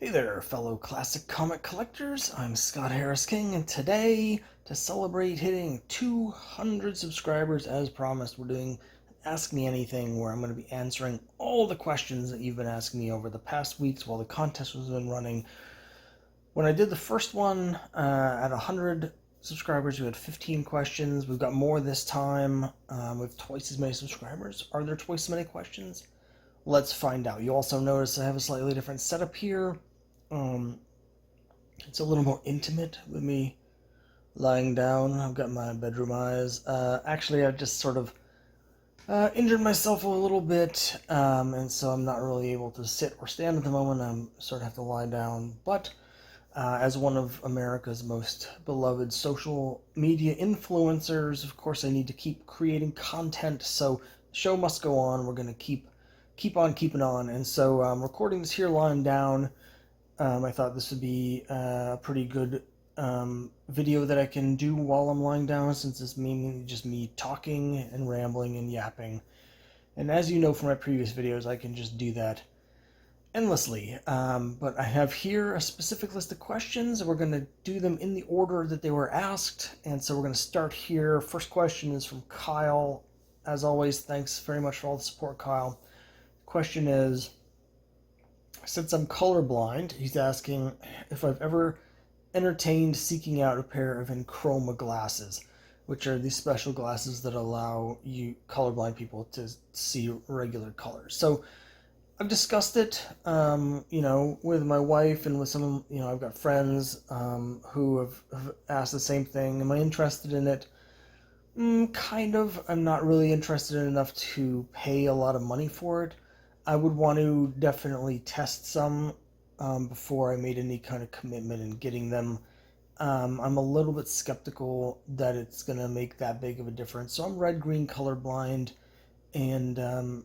Hey there, fellow classic comic collectors. I'm Scott Harris King, and today, to celebrate hitting 200 subscribers as promised, we're doing Ask Me Anything, where I'm going to be answering all the questions that you've been asking me over the past weeks while the contest has been running. When I did the first one at 100 subscribers, we had 15 questions. We've got more this time. We have twice as many subscribers. Are there twice as many questions? Let's find out. You also notice I have a slightly different setup here. Um, it's a little more intimate with me lying down. I've got my bedroom eyes. Actually, I've just sort of injured myself a little bit, and so I'm not really able to sit or stand at the moment. I'm sort of have to lie down. But as one of America's most beloved social media influencers, of course, I need to keep creating content. So the show must go on. We're gonna keep on keeping on, and so I'm recording this here lying down. I thought this would be a pretty good video that I can do while I'm lying down, since it's mainly just me talking and rambling and yapping. And as you know from my previous videos, I can just do that endlessly. But I have here a specific list of questions, and we're going to do them in the order that they were asked. And so we're going to start here. First question is from Kyle. As always, thanks very much for all the support, Kyle. Question is, since I'm colorblind, he's asking if I've ever entertained seeking out a pair of Enchroma glasses, which are these special glasses that allow you colorblind people to see regular colors. So I've discussed it, with my wife and with some, I've got friends who have asked the same thing. Am I interested in it? Kind of. I'm not really interested enough to pay a lot of money for it. I would want to definitely test some before I made any kind of commitment in getting them. I'm a little bit skeptical that it's going to make that big of a difference. So I'm red-green colorblind, and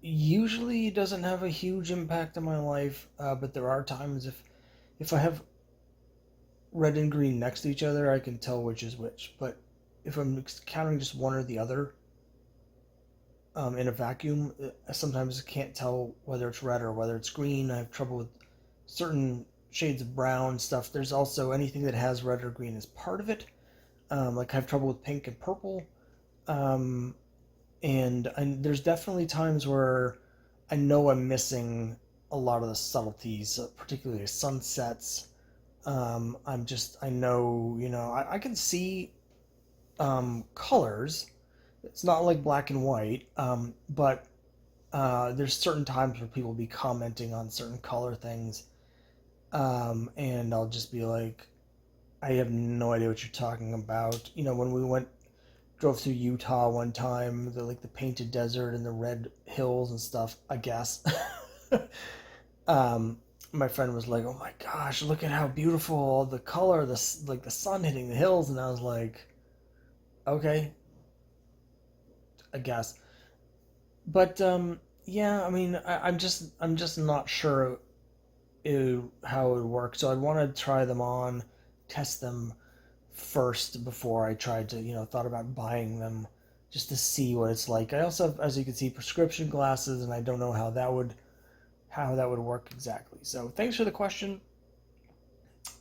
usually it doesn't have a huge impact on my life, but there are times if I have red and green next to each other, I can tell which is which. But if I'm counting just one or the other, in a vacuum, I sometimes can't tell whether it's red or whether it's green. I have trouble with certain shades of brown stuff. There's also anything that has red or green as part of it. Like I have trouble with pink and purple. And there's definitely times where I know I'm missing a lot of the subtleties, particularly sunsets. I know, I can see colors. It's not like black and white, but there's certain times where people will be commenting on certain color things, and I'll just be like, I have no idea what you're talking about. When we drove through Utah one time, the painted desert and the red hills and stuff, I guess. My friend was like, "Oh my gosh, look at how beautiful the color, the sun hitting the hills," and I was like, "Okay, I guess." But yeah, I mean, I'm just not sure how it would work. So I'd want to try them on, test them first before I tried to, thought about buying them, just to see what it's like. I also have, as you can see, prescription glasses, and I don't know how that would work exactly. So thanks for the question.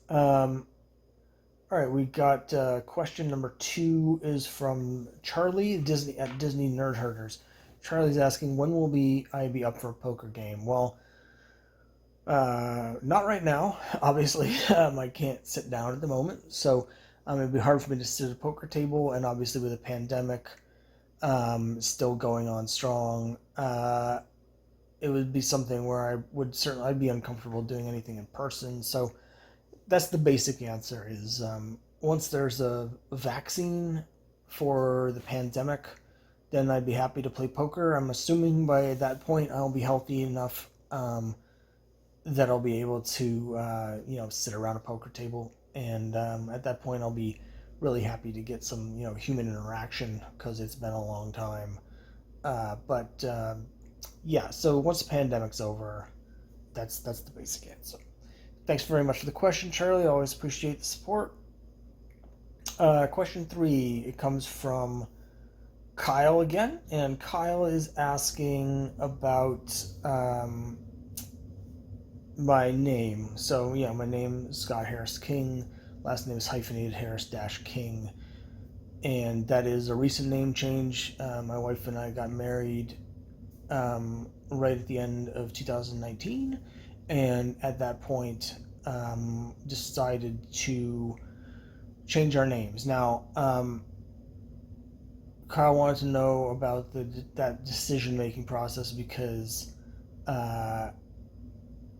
All right, we got question number 2 is from Charlie Disney at Disney Nerd Herders. Charlie's asking, when will I be up for a poker game? Well, not right now, obviously. I can't sit down at the moment, so it'd be hard for me to sit at a poker table, and obviously with a pandemic still going on strong, it would be something where I'd be uncomfortable doing anything in person. So that's the basic answer is, once there's a vaccine for the pandemic, then I'd be happy to play poker. I'm assuming by that point I'll be healthy enough that I'll be able to, sit around a poker table. And at that point I'll be really happy to get some, human interaction, because it's been a long time. But yeah, so once the pandemic's over, that's the basic answer. Thanks very much for the question, Charlie. I always appreciate the support. Question 3, it comes from Kyle again, and Kyle is asking about my name. So yeah, my name is Scott Harris King. Last name is hyphenated Harris-King, and that is a recent name change. My wife and I got married right at the end of 2019, and at that point decided to change our names. Now, Kyle wanted to know about that decision-making process because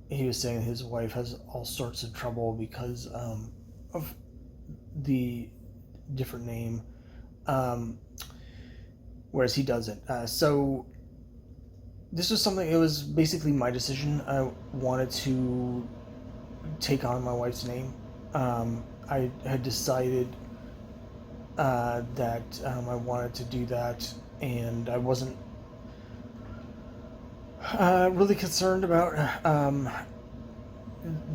he was saying his wife has all sorts of trouble because of the different name, whereas he doesn't. So this was something, it was basically my decision. I wanted to take on my wife's name. I had decided that I wanted to do that, and I wasn't really concerned about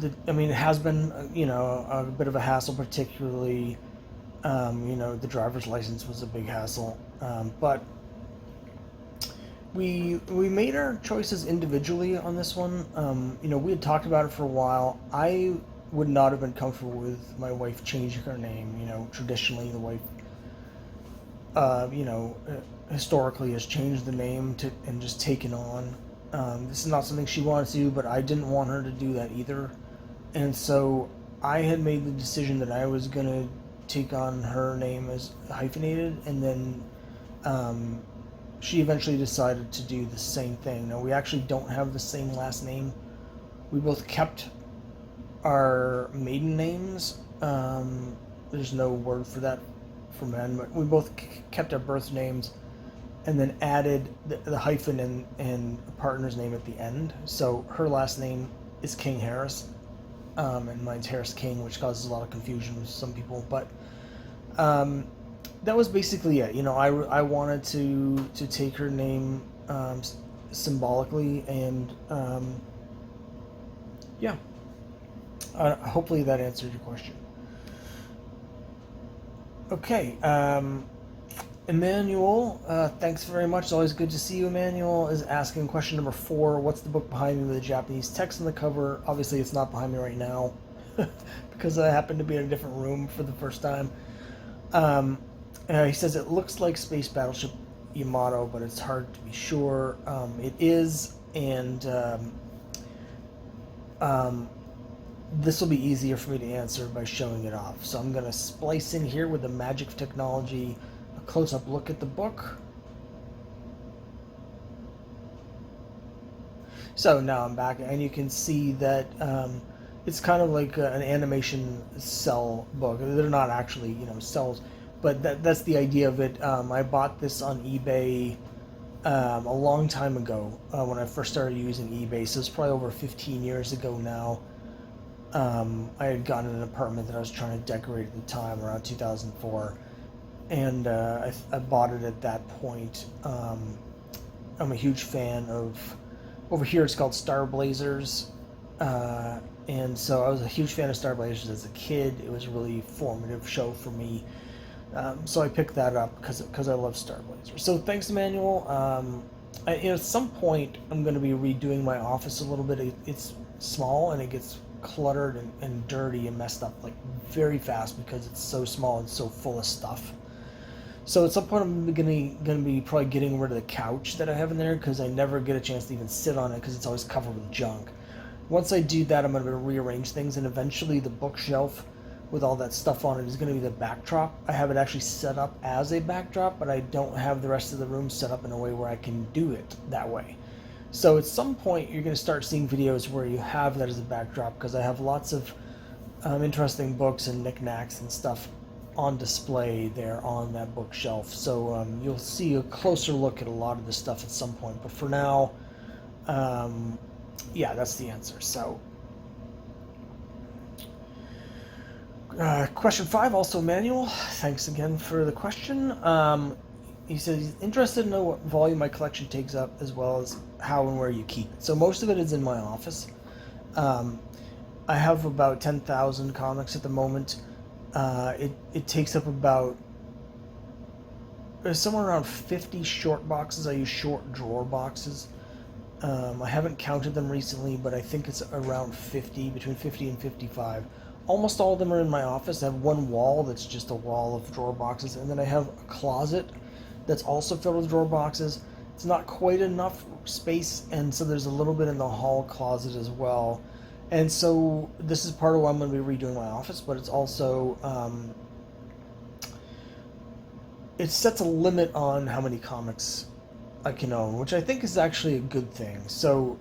it has been, a bit of a hassle, particularly, the driver's license was a big hassle, but we made our choices individually on this one. We had talked about it for a while. I would not have been comfortable with my wife changing her name. Traditionally the wife, historically has changed the name and just taken on. This is not something she wanted to do, but I didn't want her to do that either. And so I had made the decision that I was going to take on her name as hyphenated, and then she eventually decided to do the same thing. Now, we actually don't have the same last name. We both kept our maiden names. There's no word for that for men, but we both kept our birth names and then added the hyphen and a partner's name at the end. So her last name is King Harris, and mine's Harris King, which causes a lot of confusion with some people. But that was basically it. I wanted to take her name symbolically, and yeah. Hopefully that answered your question. Okay, Emmanuel, thanks very much. It's always good to see you. Emmanuel is asking question number 4. What's the book behind me with the Japanese text on the cover? Obviously, it's not behind me right now because I happen to be in a different room for the first time. He says it looks like Space Battleship Yamato, but it's hard to be sure. It is, and this will be easier for me to answer by showing it off. So I'm going to splice in here with the magic of technology a close-up look at the book. So now I'm back, and you can see that it's kind of like an animation cell book. They're not actually, cells, but that's the idea of it. I bought this on eBay a long time ago when I first started using eBay, so it's probably over 15 years ago now. I had gotten an apartment that I was trying to decorate at the time, around 2004, and I bought it at that point. I'm a huge fan of, over here it's called Star Blazers, and so I was a huge fan of Star Blazers as a kid. It was a really formative show for me, so I picked that up because I love Star Blazers. So thanks, Emmanuel. At some point I'm going to be redoing my office a little bit. It's small and it gets cluttered and dirty and messed up like very fast because it's so small and so full of stuff. So at some point I'm gonna be probably getting rid of the couch that I have in there because I never get a chance to even sit on it because it's always covered with junk. Once I do that, I'm going to rearrange things, and eventually the bookshelf with all that stuff on it is going to be the backdrop. I have it actually set up as a backdrop, but I don't have the rest of the room set up in a way where I can do it that way. So at some point you're going to start seeing videos where you have that as a backdrop, because I have lots of interesting books and knickknacks and stuff on display there on that bookshelf. So you'll see a closer look at a lot of this stuff at some point. But for now, yeah, that's the answer. So question 5, also Manuel. Thanks again for the question. He says he's interested to know what volume my collection takes up, as well as how and where you keep it. So most of it is in my office. I have about 10,000 comics at the moment. It takes up about somewhere around 50 short boxes. I use short drawer boxes. I haven't counted them recently, but I think it's around 50, between 50 and 55. Almost all of them are in my office. I have one wall that's just a wall of drawer boxes, and then I have a closet that's also filled with drawer boxes. It's not quite enough space, and so there's a little bit in the hall closet as well. And so this is part of why I'm going to be redoing my office, but it's also it sets a limit on how many comics I can own, which I think is actually a good thing. So,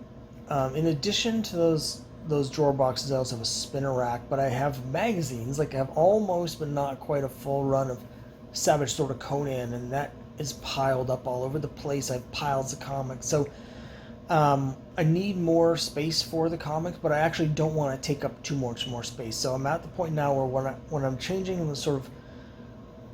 in addition to those drawer boxes, I also have a spinner rack, but I have magazines. Like I have almost, but not quite, a full run of Savage Sword of Conan, and that is piled up all over the place. I have piles of comics, so I need more space for the comics, but I actually don't want to take up too much more space. So I'm at the point now where when I'm changing the sort of,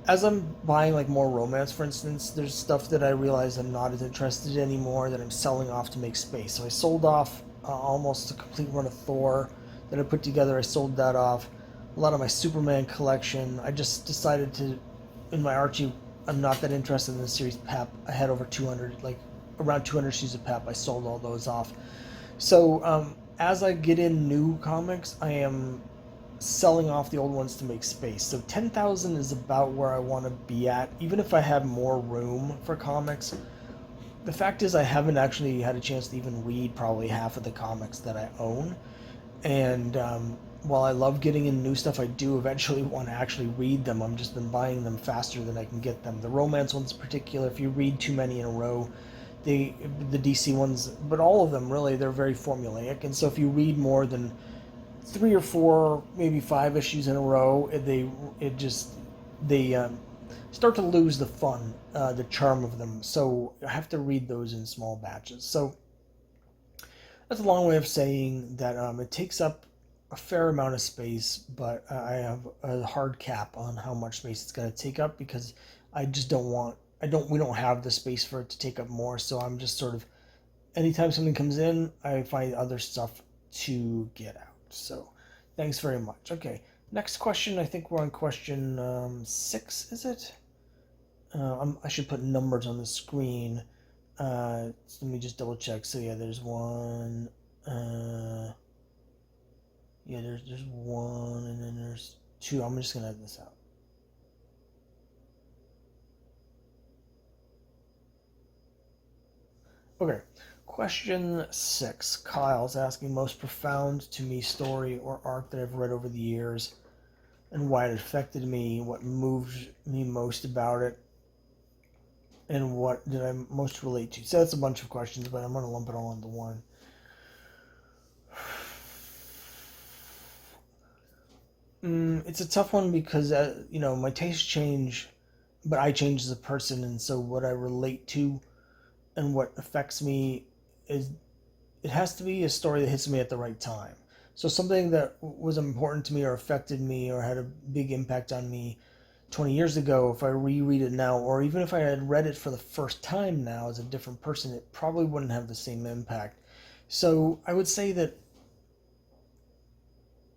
as I'm buying like more romance, for instance, there's stuff that I realize I'm not as interested in anymore that I'm selling off to make space. So I sold off almost a complete run of Thor that I put together. I sold that off. A lot of my Superman collection. I just decided to, in my Archie, I'm not that interested in the series Pep. I had over 200, like around 200 issues of Pep. I sold all those off. So as I get in new comics, I am selling off the old ones to make space. So 10,000 is about where I want to be at, even if I have more room for comics. The fact is, I haven't actually had a chance to even read probably half of the comics that I own. And while I love getting in new stuff, I do eventually want to actually read them. I've just been buying them faster than I can get them. The romance ones in particular, if you read too many in a row, the DC ones, but all of them really, they're very formulaic. And so if you read more than 3 or 4, maybe 5 issues in a row, they start to lose the fun, the charm of them. So I have to read those in small batches. So that's a long way of saying that it takes up a fair amount of space, but I have a hard cap on how much space it's going to take up because I just don't want. We don't have the space for it to take up more. So I'm just sort of, anytime something comes in, I find other stuff to get out. So, thanks very much. Okay, next question. I think we're on question 6, is it? I should put numbers on the screen. So let me just double check. So yeah, there's one. Yeah, there's one, and then there's 2. I'm just gonna edit this out. Okay, question 6. Kyle's asking, most profound to me story or arc that I've read over the years and why it affected me, what moved me most about it, and what did I most relate to. So that's a bunch of questions, but I'm going to lump it all into one. It's a tough one because, my tastes change, but I change as a person, and so what I relate to and what affects me is, it has to be a story that hits me at the right time. So something that was important to me or affected me or had a big impact on me 20 years ago, if I reread it now, or even if I had read it for the first time now as a different person, it probably wouldn't have the same impact. So I would say that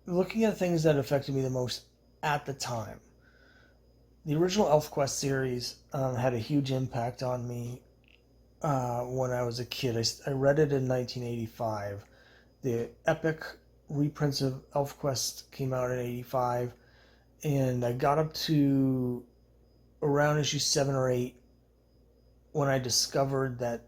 looking at things that affected me the most at the time, the original ElfQuest series had a huge impact on me when I was a kid. I read it in 1985. The epic reprints of ElfQuest came out in 85, and I got up to around issue 7 or 8 when I discovered that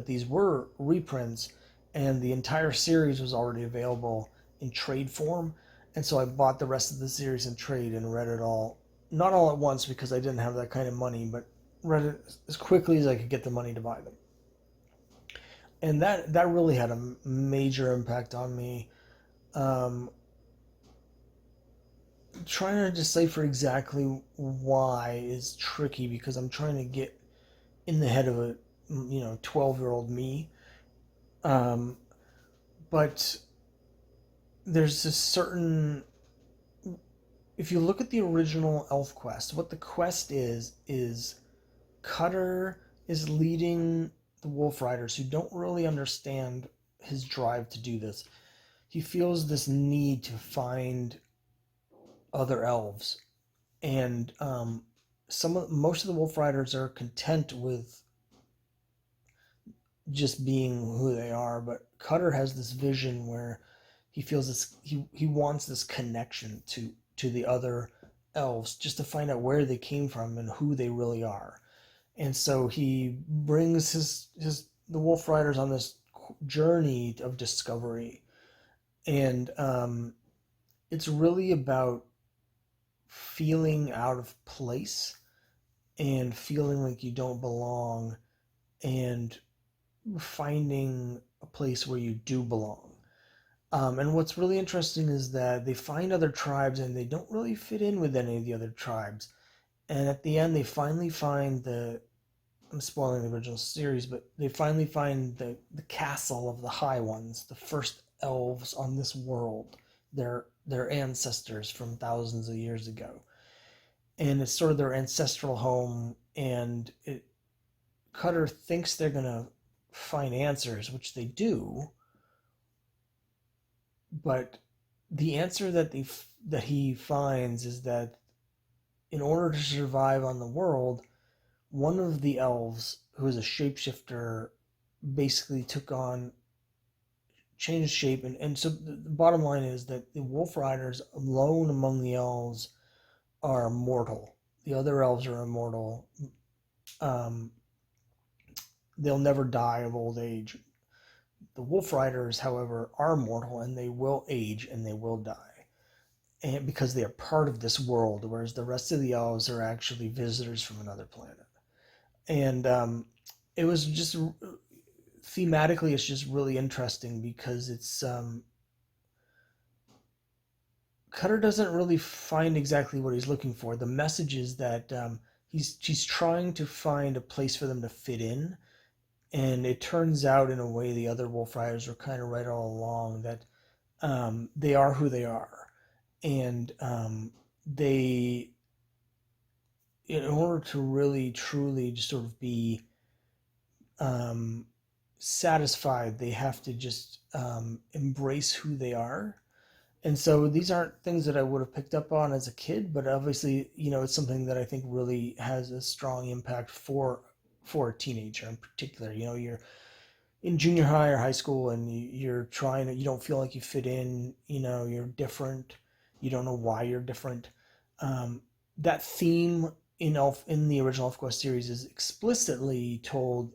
these were reprints, and the entire series was already available in trade form. And so I bought the rest of the series in trade and read it all, not all at once because I didn't have that kind of money, but read it as quickly as I could get the money to buy them. And that really had a major impact on me. Um, Trying to decipher exactly why is tricky because I'm trying to get in the head of a 12-year-old me. Um, but there's a certain, if you look at the original ElfQuest, what the quest is Cutter is leading the Wolf Riders who don't really understand his drive to do this. He feels this need to find other elves, and most of the Wolf Riders are content with just being who they are. But Cutter has this vision where he feels this he wants this connection to the other elves, just to find out where they came from and who they really are. And so he brings his the Wolf Riders on this journey of discovery, and it's really about feeling out of place and feeling like you don't belong, and finding a place where you do belong. And what's really interesting is that they find other tribes and they don't really fit in with any of the other tribes. And at the end, they finally find I'm spoiling the original series, but they finally find the castle of the High Ones, the first elves on this world, their ancestors from thousands of years ago. And it's sort of their ancestral home, and Cutter thinks they're going to find answers, which they do, but the answer that he finds is that in order to survive on the world, one of the elves, who is a shapeshifter, basically changed shape. And so the bottom line is that the Wolf Riders, alone among the elves, are mortal. The other elves are immortal. Um, they'll never die of old age. The Wolf Riders, however, are mortal, and they will age and they will die, and because they are part of this world, whereas the rest of the elves are actually visitors from another planet. And it was just thematically, it's just really interesting because it's Cutter doesn't really find exactly what he's looking for. The message is that she's trying to find a place for them to fit in, and it turns out, in a way, the other Wolf Riders were kind of right all along, that they are who they are, and they, in order to really truly just sort of be um, satisfied, they have to just embrace who they are. And so these aren't things that I would have picked up on as a kid, but obviously, it's something that I think really has a strong impact for a teenager in particular. You're in junior high or high school, and you're trying to, you don't feel like you fit in. You're different. You don't know why you're different. That theme in the original ElfQuest series is explicitly told.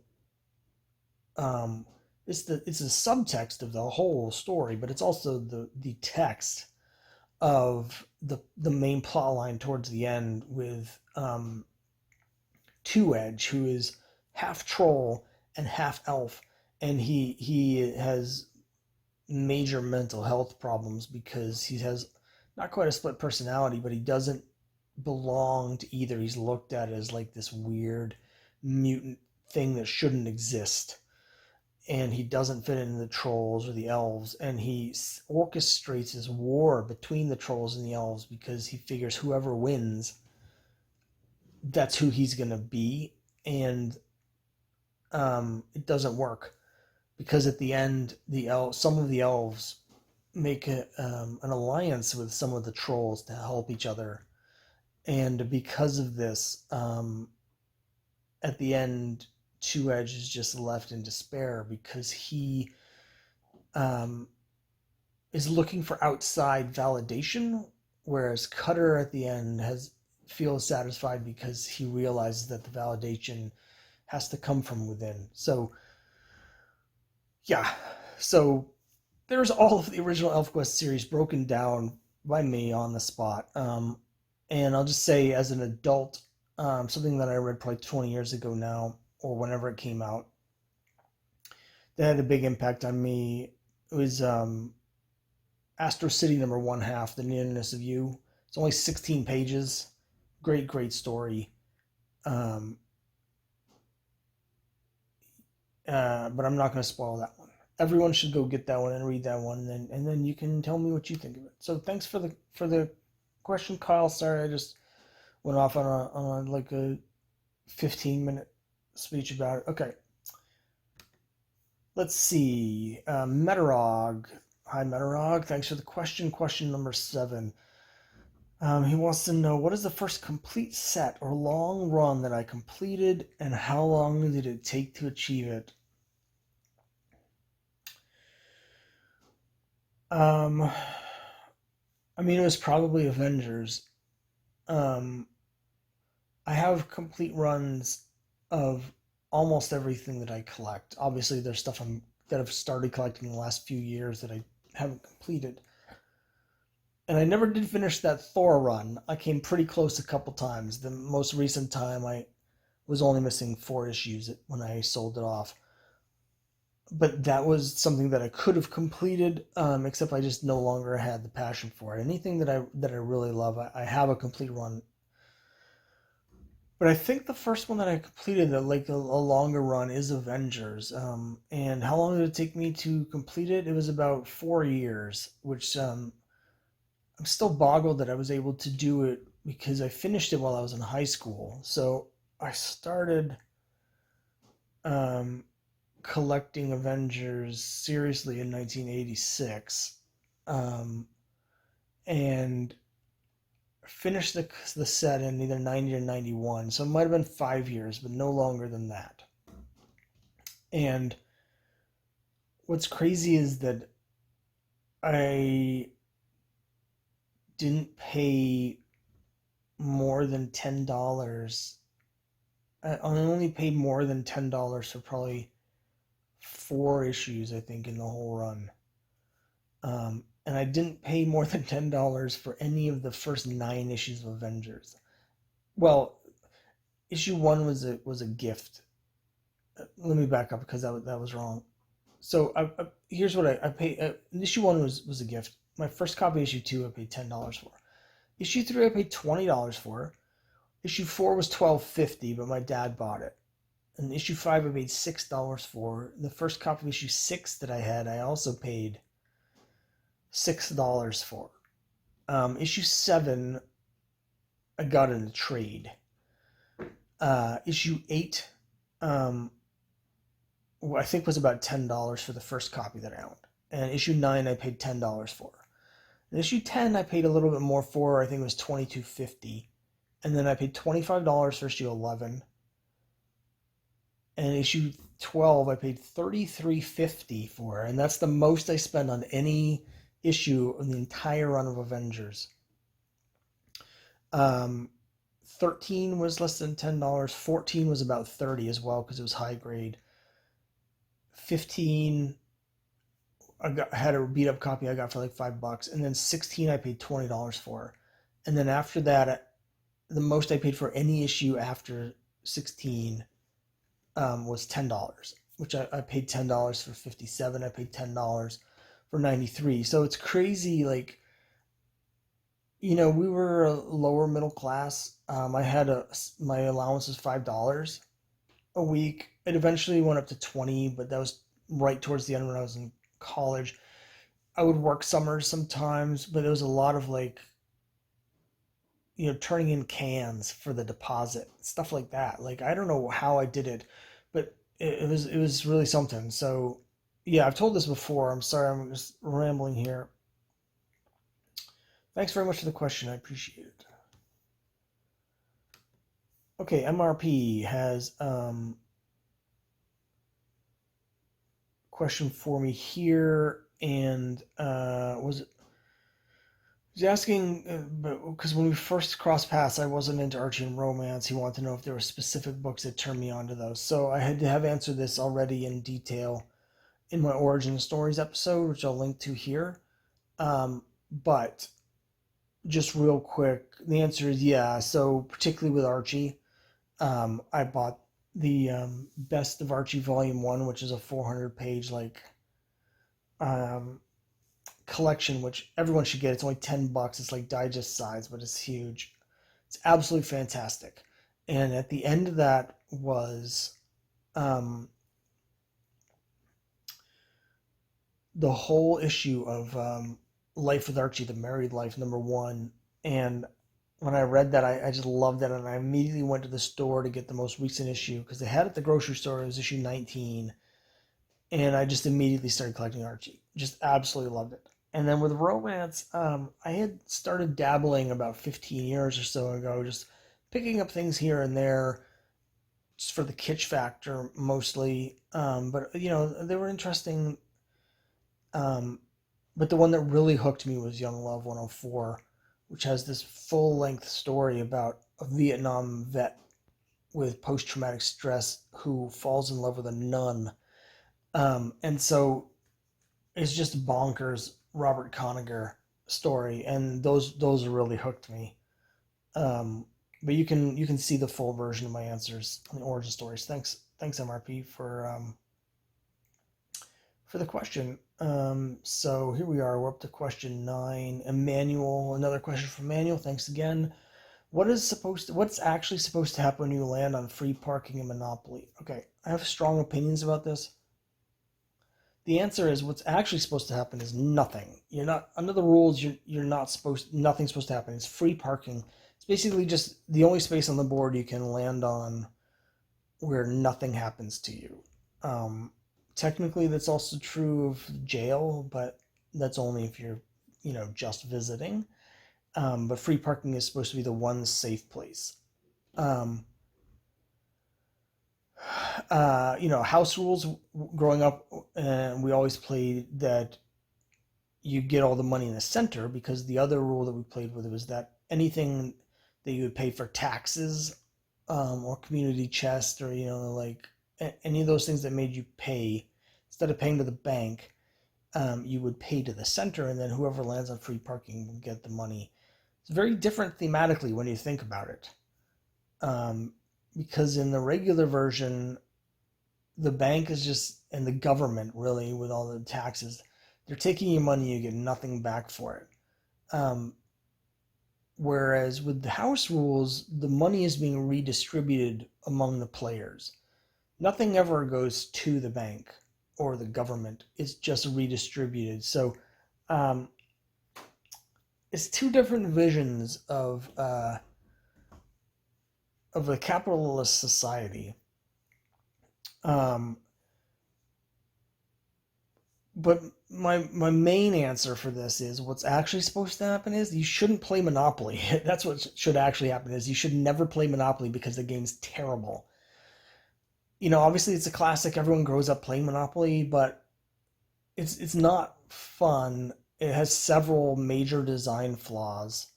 It's the subtext of the whole story, but it's also the text of the main plot line towards the end, with Two Edge, who is half troll and half elf, and he has major mental health problems because he has not quite a split personality, but he doesn't belong to either. He's looked at as like this weird mutant thing that shouldn't exist, and he doesn't fit into the trolls or the elves, and he orchestrates this war between the trolls and the elves because he figures whoever wins, that's who he's going to be. And it doesn't work, because at the end, some of the elves make an alliance with some of the trolls to help each other, and because of this, at the end, Two Edge is just left in despair because he um, is looking for outside validation, whereas Cutter at the end feels satisfied because he realizes that the validation has to come from within. So yeah, so there's all of the original ElfQuest series broken down by me on the spot. And I'll just say, as an adult, something that I read probably 20 years ago now, or whenever it came out, that had a big impact on me. It was Astro City number one half, The Nearness of You. It's only 16 pages. Great, great story. Um, but I'm not going to spoil that one. Everyone should go get that one and read that one, and then you can tell me what you think of it. So thanks for the question, Kyle. Sorry, I just went off on like a 15-minute speech about it. Okay, let's see. Metarog. Hi, Metarog. Thanks for the question. Question number 7. He wants to know, what is the first complete set or long run that I completed, and how long did it take to achieve it? Um, I mean, it was probably Avengers. Um, I have complete runs of almost everything that I collect. Obviously, there's stuff that I've started collecting in the last few years that I haven't completed. And I never did finish that Thor run. I came pretty close a couple times. The most recent time, I was only missing 4 issues when I sold it off. But that was something that I could have completed, except I just no longer had the passion for it. Anything that I really love, I have a complete run. But I think the first one that I completed, like a longer run, is Avengers. And how long did it take me to complete it? It was about 4 years, which I'm still boggled that I was able to do it because I finished it while I was in high school. So I started um, collecting Avengers seriously in 1986, um, and finished the set in either 90 or 91. So it might have been 5 years, but no longer than that. And what's crazy is that I didn't pay more than $10. I only paid more than $10 for probably 4 issues, I think, in the whole run. And I didn't pay more than $10 for any of the first 9 issues of Avengers. Well, issue one was a gift. Let me back up because that was wrong. So here's what I paid. Issue one was a gift. My first copy, issue two, I paid $10 for. Issue three, I paid $20 for. Issue four was $12.50, but my dad bought it. And issue five, I paid $6 for. The first copy of issue six that I had, I also paid $6 for. Issue seven, I got in a trade. Issue eight, I think was about $10 for the first copy that I owned. And issue nine, I paid $10 for. And issue 10, I paid a little bit more for. I think it was $22.50. And then I paid $25 for issue 11. And issue 12, I paid $33.50 for. And that's the most I spent on any issue of the entire run of Avengers. 13 was less than $10. 14 was about 30 as well because it was high grade. 15, had a beat up copy I got for like $5, and then 16 I paid $20 for, and then after that, the most I paid for any issue after 16 was $10, which I paid $10 for 57. I paid $10 for 93. So it's crazy, like, we were a lower middle class. I had my allowance was $5 a week. It eventually went up to 20, but that was right towards the end when I was in college. I would work summers sometimes, but there was a lot of like, turning in cans for the deposit, stuff like that. Like I don't know how I did it, but it was really something. So yeah, I've told this before. I'm sorry, I'm just rambling here. Thanks very much for the question. I appreciate it. Okay, MRP has question for me here, and was it? He's asking because when we first crossed paths, I wasn't into Archie and Romance. He wanted to know if there were specific books that turned me onto those. So I had to have answered this already in detail in my origin stories episode, which I'll link to here. But just real quick, the answer is yeah. So particularly with Archie, I bought the Best of Archie Volume 1, which is a 400-page like um, collection, which everyone should get. It's only $10. It's like digest size, but it's huge. It's absolutely fantastic. And at the end of that was um, the whole issue of Life with Archie, the Married Life, #1. And when I read that, I just loved it. And I immediately went to the store to get the most recent issue because they had it at the grocery store. It was issue 19. And I just immediately started collecting Archie. Just absolutely loved it. And then with Romance, I had started dabbling about 15 years or so ago, just picking up things here and there, just for the kitsch factor mostly. But they were interesting. Um, But the one that really hooked me was Young Love 104, which has this full-length story about a Vietnam vet with post-traumatic stress who falls in love with a nun. And so it's just bonkers Robert Conagher story, and those really hooked me. But you can see the full version of my answers on the origin stories. Thanks MRP for the question. So here we are. We're up to question 9. Emmanuel, another question from Emmanuel. Thanks again. What's actually supposed to happen when you land on free parking in Monopoly? Okay, I have strong opinions about this. The answer is what's actually supposed to happen is nothing. You're not under the rules. Nothing's supposed to happen. It's free parking. It's basically just the only space on the board you can land on where nothing happens to you. Technically, that's also true of jail, but that's only if you're, just visiting. But free parking is supposed to be the one safe place. House rules growing up, and we always played that you get all the money in the center, because the other rule that we played with was that anything that you would pay for taxes, or community chest, or like any of those things that made you pay, instead of paying to the bank, you would pay to the center, and then whoever lands on free parking will get the money. It's very different thematically when you think about it, because in the regular version, the bank is just, and the government really, with all the taxes, they're taking your money, you get nothing back for it. Whereas with the house rules, the money is being redistributed among the players. Nothing ever goes to the bank or the government. It's just redistributed. So it's two different visions of a capitalist society. But my main answer for this is what's actually supposed to happen is you shouldn't play Monopoly. That's what should actually happen, is you should never play Monopoly because the game's terrible. Obviously it's a classic. Everyone grows up playing Monopoly, but it's not fun. It has several major design flaws.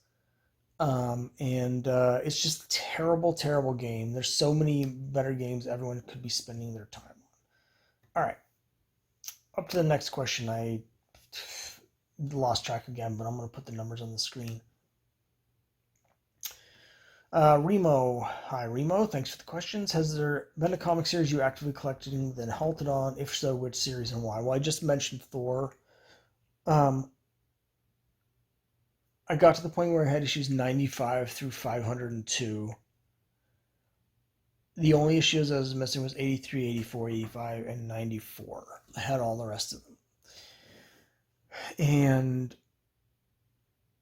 And it's just a terrible, terrible game. There's so many better games everyone could be spending their time on. All right. Up to the next question. I lost track again, but I'm going to put the numbers on the screen. Remo. Hi, Remo. Thanks for the questions. Has there been a comic series you actively collected and then halted on? If so, which series and why? Well, I just mentioned Thor. I got to the point where I had issues 95 through 502. The only issues I was missing was 83, 84, 85, and 94. I had all the rest of them. And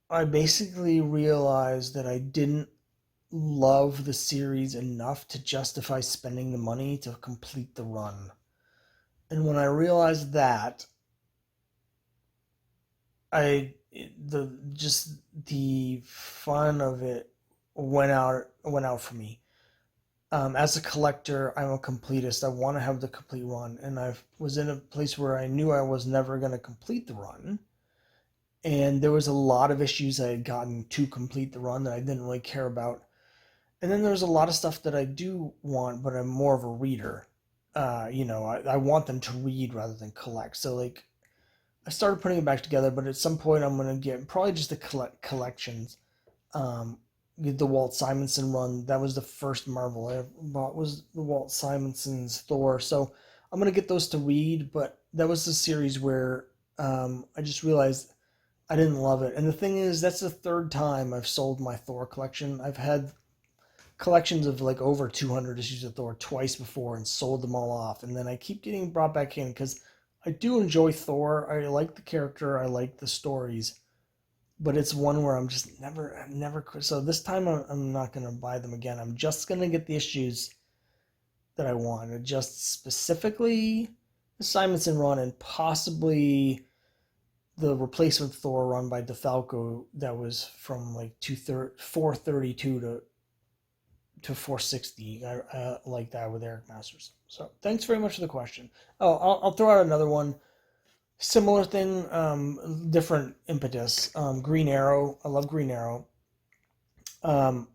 I basically realized that I didn't love the series enough to justify spending the money to complete the run. And when I realized that, the fun of it went out for me. As a collector, I'm a completist. I want to have the complete run, and I was in a place where I knew I was never going to complete the run, and there was a lot of issues I had gotten to complete the run that I didn't really care about, and then there's a lot of stuff that I do want, but I'm more of a reader. I want them to read rather than collect. So like, I started putting it back together, but at some point I'm going to get probably just the collections. The Walt Simonson run, that was the first Marvel I ever bought, was the Walt Simonson's Thor. So I'm going to get those to read, but that was the series where I just realized I didn't love it. And the thing is, that's the third time I've sold my Thor collection. I've had collections of like over 200 issues of Thor twice before and sold them all off. And then I keep getting brought back in because I do enjoy Thor. I like the character. I like the stories. But it's one where I'm just never. So this time I'm not going to buy them again. I'm just going to get the issues that I want. Just specifically the Simonson run and possibly the replacement Thor run by DeFalco that was from like 432 to 460. I like that with Eric Masters. So thanks very much for the question. Oh, I'll throw out another one. Similar thing, different impetus. Green Arrow. I love Green Arrow. Um,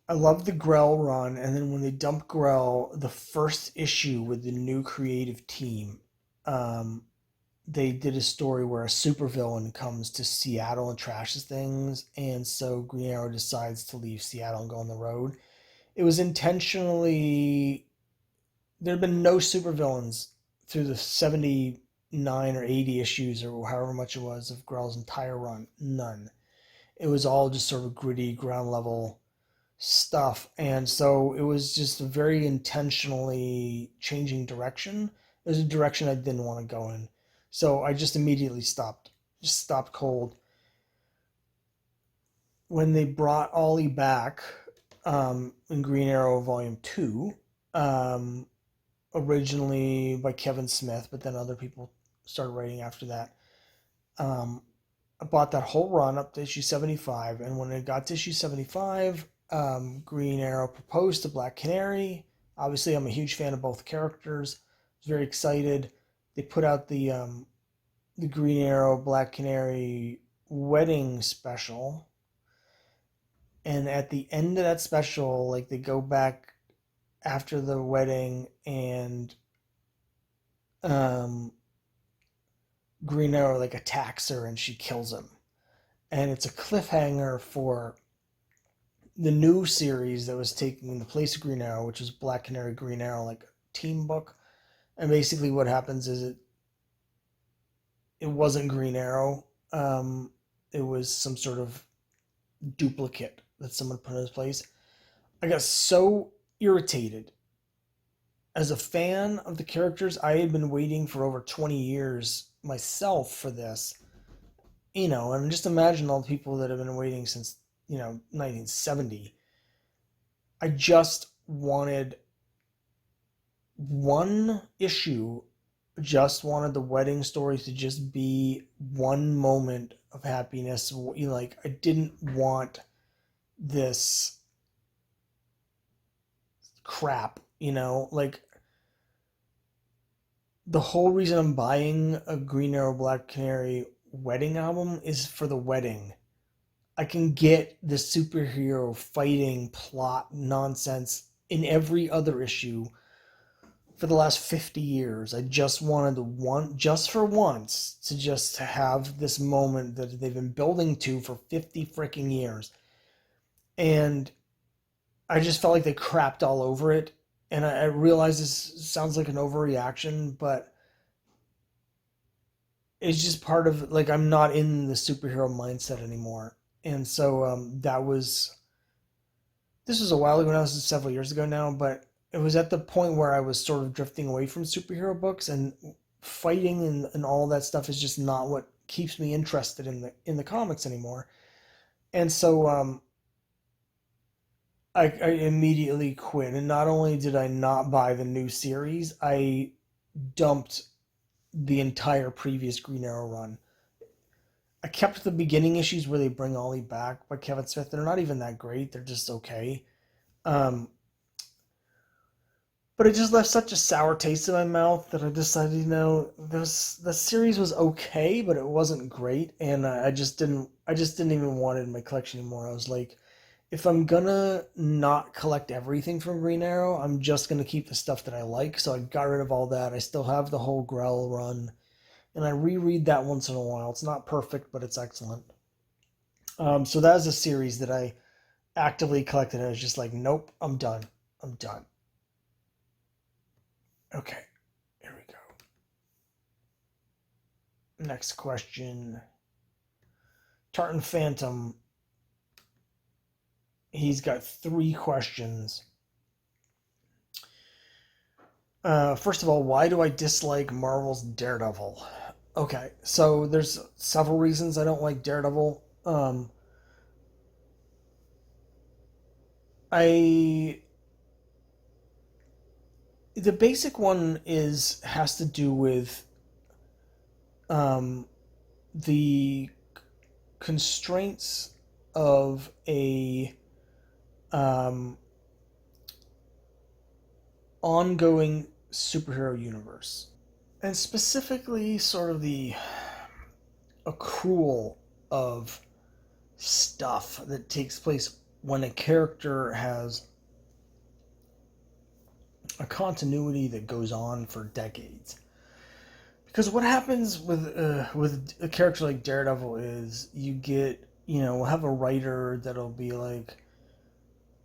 I love the Grell run, and then when they dumped Grell, the first issue with the new creative team, um, they did a story where a supervillain comes to Seattle and trashes things, and so Green Arrow decides to leave Seattle and go on the road. It was intentionally. There had been no supervillains through the 79 or 80 issues or however much it was of Grell's entire run. None. It was all just sort of gritty ground level stuff, and so it was just a very intentionally changing direction. It was a direction I didn't want to go in, so I just immediately stopped cold. When they brought Ollie back, in Green Arrow Volume 2, um, originally by Kevin Smith, but then other people started writing after that. um, I bought that whole run up to issue 75, and when it got to issue 75, Green Arrow proposed to Black Canary. Obviously, I'm a huge fan of both characters. I was very excited. They put out the Green Arrow Black Canary wedding special, and at the end of that special, like they go back after the wedding, and um, Green Arrow like attacks her and she kills him, and it's a cliffhanger for the new series that was taking the place of Green Arrow, which was Black Canary Green Arrow, like a team book. And basically, what happens is it wasn't Green Arrow. It was some sort of duplicate that someone put in his place. I got so irritated. As a fan of the characters, I had been waiting for over 20 years myself for this. And just imagine all the people that have been waiting since, 1970. I just wanted one issue, just wanted the wedding story to just be one moment of happiness. Like, I didn't want this crap, like the whole reason I'm buying a Green Arrow Black Canary wedding album is for the wedding. I can get the superhero fighting plot nonsense in every other issue for the last 50 years. I just wanted just for once, to just have this moment that they've been building to for 50 freaking years. And I just felt like they crapped all over it. And I realize this sounds like an overreaction, but it's just part of, like, I'm not in the superhero mindset anymore. And so this was a while ago now, this is several years ago now, but it was at the point where I was sort of drifting away from superhero books, and fighting and all that stuff is just not what keeps me interested in the comics anymore. And so I immediately quit. And not only did I not buy the new series, I dumped the entire previous Green Arrow run. I kept the beginning issues where they bring Ollie back by Kevin Smith. They're not even that great. They're just okay. Um, but it just left such a sour taste in my mouth that I decided, the series was okay, but it wasn't great, and I just didn't even want it in my collection anymore. I was like, if I'm gonna not collect everything from Green Arrow, I'm just gonna keep the stuff that I like. So I got rid of all that. I still have the whole Grell run, and I reread that once in a while. It's not perfect, but it's excellent. So that is a series that I actively collected. I was just like, nope, I'm done. I'm done. Okay, here we go. Next question. Tartan Phantom. He's got 3 questions. First of all, why do I dislike Marvel's Daredevil? Okay, so there's several reasons I don't like Daredevil. I The basic one has to do with um, the constraints of a um, ongoing superhero universe. and specifically sort of the accrual of stuff that takes place when a character has a continuity that goes on for decades. Because what happens with a character like Daredevil is you get, we'll have a writer that'll be like,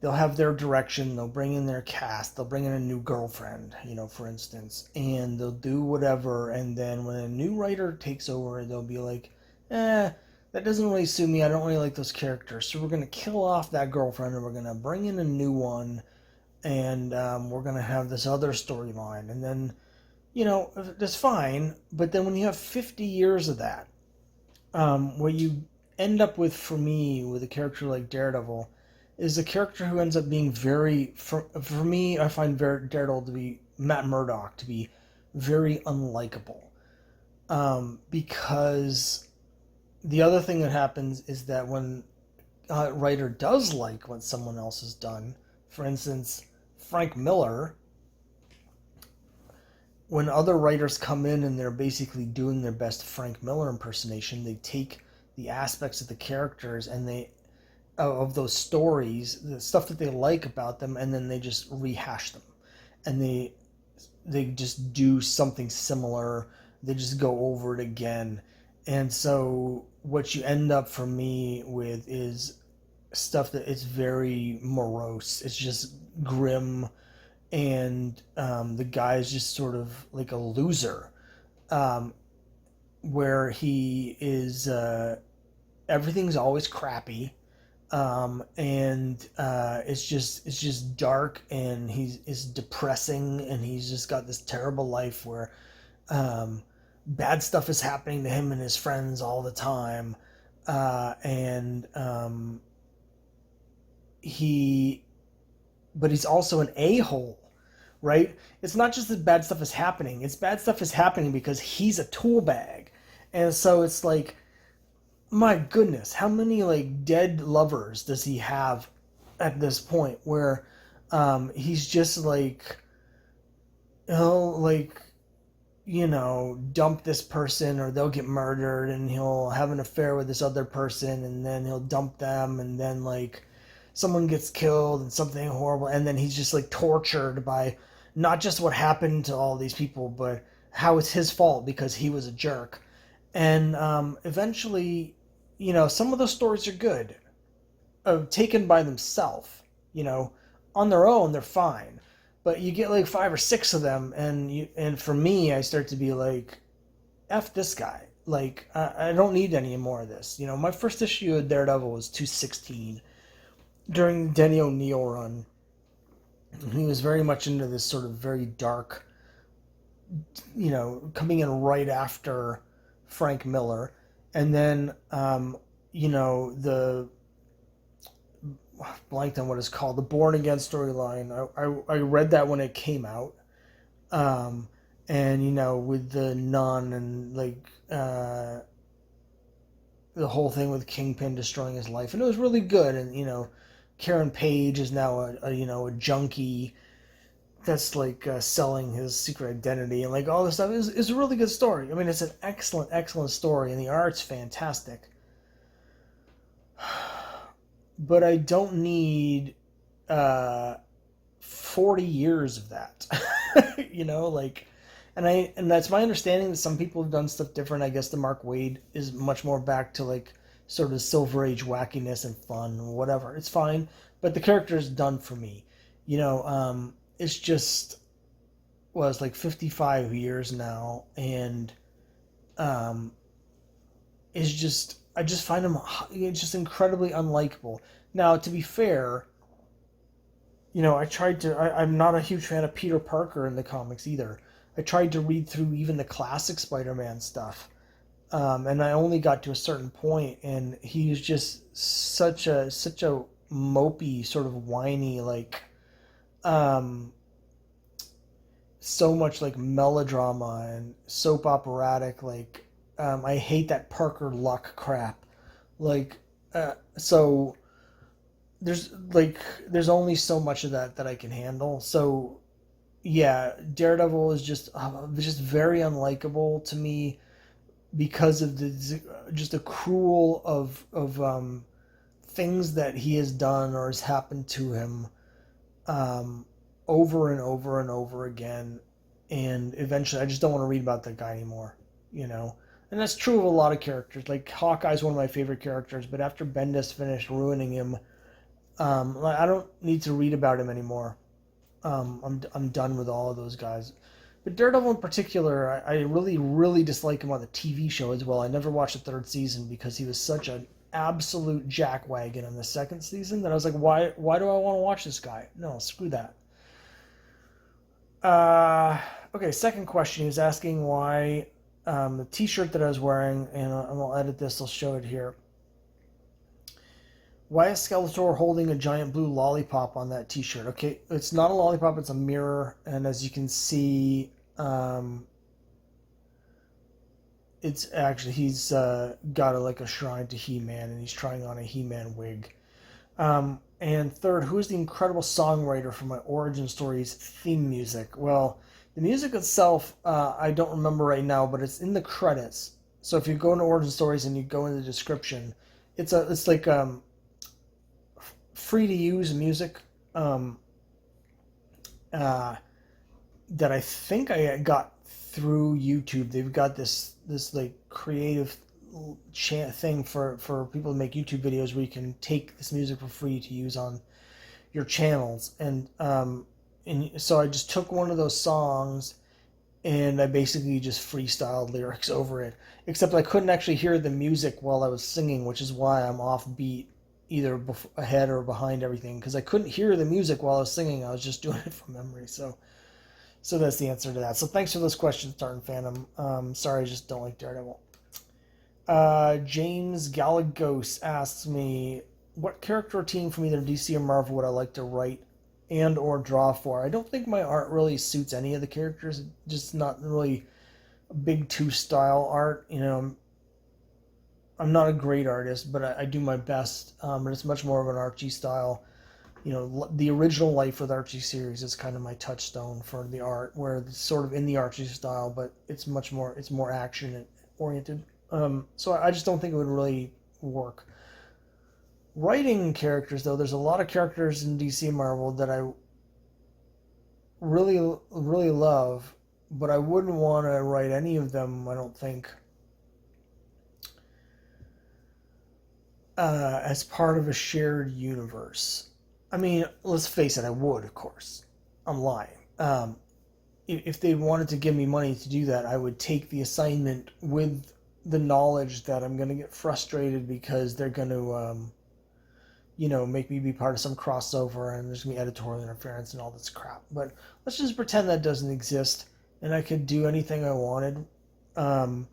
they'll have their direction, they'll bring in their cast, they'll bring in a new girlfriend, for instance, and they'll do whatever, and then when a new writer takes over, they'll be like, that doesn't really suit me, I don't really like those characters, so we're going to kill off that girlfriend, and we're going to bring in a new one, and we're going to have this other storyline, and then, that's fine, but then when you have 50 years of that, what you end up with, for me, with a character like Daredevil, is a character who ends up being very, for me, I find Daredevil to be, Matt Murdock, to be very unlikable. Because the other thing that happens is that when a writer does like what someone else has done, for instance, Frank Miller, when other writers come in and they're basically doing their best Frank Miller impersonation, they take the aspects of the characters and of those stories, the stuff that they like about them, and then they just rehash them, and they just do something similar. They just go over it again, and so what you end up for me with is stuff that is very morose. It's just grim, and the guy is just sort of like a loser, where he is. Everything's always crappy. And it's just dark, and it's depressing, and he's just got this terrible life where bad stuff is happening to him and his friends all the time, and but he's also an a-hole, right? It's not just that bad stuff is happening; it's bad stuff is happening because he's a tool bag, and so it's like, my goodness, how many like dead lovers does he have at this point where he's just like, he'll like, dump this person, or they'll get murdered, and he'll have an affair with this other person, and then he'll dump them, and then like someone gets killed and something horrible, and then he's just like tortured by not just what happened to all these people, but how it's his fault because he was a jerk. And eventually, some of those stories are good, taken by themselves. On their own, they're fine. But you get like 5 or 6 of them, and for me, I start to be like, F this guy. Like, I don't need any more of this. My first issue of Daredevil was 216 during the Denny O'Neil run. He was very much into this sort of very dark, coming in right after Frank Miller. And then, the blanked on what it's called, the Born Again storyline. I read that when it came out, and with the nun and like the whole thing with Kingpin destroying his life, and it was really good. And Karen Page is now a junkie that's like selling his secret identity, and like all this stuff is a really good story. I mean, it's an excellent story, and the art's fantastic. But I don't need 40 years of that. And that's my understanding that some people have done stuff different. I guess the Mark Waid is much more back to like sort of Silver Age wackiness and fun, whatever. It's fine, but the character is done for me. It's just, it's like 55 years now, and it's just, I just find him just incredibly unlikable. Now, to be fair, I'm not a huge fan of Peter Parker in the comics either. I tried to read through even the classic Spider-Man stuff, and I only got to a certain point, and he's just such a mopey, sort of whiny, like, so much like melodrama and soap operatic, like, I hate that Parker luck crap. Like, so there's only so much of that I can handle. So yeah, Daredevil is just very unlikable to me because of the just the cruel of things that he has done or has happened to him um, over and over and over again, and eventually I just don't want to read about that guy anymore, you know. And that's true of a lot of characters. Like Hawkeye's one of my favorite characters, but after Bendis finished ruining him, I don't need to read about him anymore. I'm done with all of those guys. But Daredevil in particular, I really dislike him on the TV show as well. I never watched the third season because he was such an absolute jackwagon in the second season that I was like, why do I want to watch this guy? No, screw that. Okay, second question. He was asking why the T-shirt that I was wearing, and I'll edit this. I'll show it here. Why is Skeletor holding a giant blue lollipop on that T-shirt? Okay, it's not a lollipop; it's a mirror, and as you can see, it's actually he's got like a shrine to He-Man, and he's trying on a He-Man wig. And third, who is the incredible songwriter for my origin stories theme music? Well, the music itself, I don't remember right now, but it's in the credits. So if you go into origin stories and you go in the description, it's like free to use music that I think I got through YouTube. They've got this like creative thing for people to make YouTube videos where you can take this music for free to use on your channels. And so I just took one of those songs and I basically just freestyled lyrics over it. Except I couldn't actually hear the music while I was singing, which is why I'm off beat, either ahead or behind everything, because I couldn't hear the music while I was singing. I was just doing it from memory. So that's the answer to that. So thanks for those questions, Tartan Phantom. Sorry, I just don't like Daredevil. James Galagos asks me, what character or team from either DC or Marvel would I like to write and or draw for? I don't think my art really suits any of the characters. Just not really a big two style art. You know, I'm not a great artist, but I do my best. And it's much more of an Archie style. You know, the original Life with Archie series is kind of my touchstone for the art, where it's sort of in the Archie style, but it's more action oriented. So I just don't think it would really work. Writing characters, though, there's a lot of characters in DC and Marvel that I really love, but I wouldn't want to write any of them, I don't think, as part of a shared universe. I mean, let's face it, I would, of course. I'm lying. If they wanted to give me money to do that, I would take the assignment with the knowledge that I'm going to get frustrated because they're going to, make me be part of some crossover and there's going to be editorial interference and all this crap. But let's just pretend that doesn't exist and I could do anything I wanted. I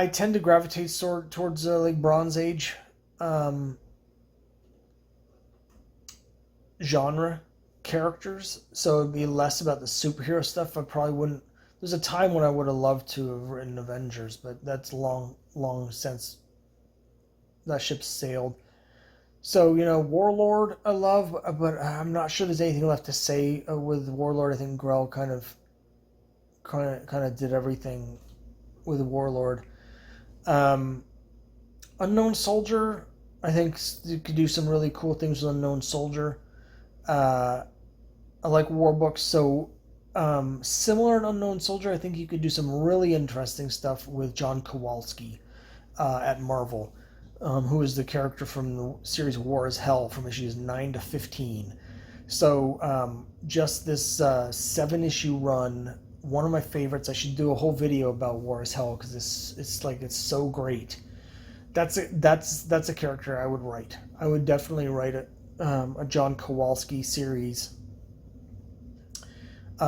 tend to gravitate towards like Bronze Age genre characters, so it'd be less about the superhero stuff. I probably wouldn't. There's a time when I would have loved to have written Avengers, but that's long since that ship sailed. So, Warlord I love, but I'm not sure there's anything left to say with Warlord. I think Grell kind of did everything with Warlord. Unknown Soldier, I think you could do some really cool things with Unknown Soldier. I like war books, so similar to Unknown Soldier, I think you could do some really interesting stuff with John Kowalski at Marvel, who is the character from the series War is Hell from issues 9 to 15. So just this 7-issue run, one of my favorites. I should do a whole video about War is Hell because it's so great. That's a character I would write. I would definitely write a John Kowalski series. If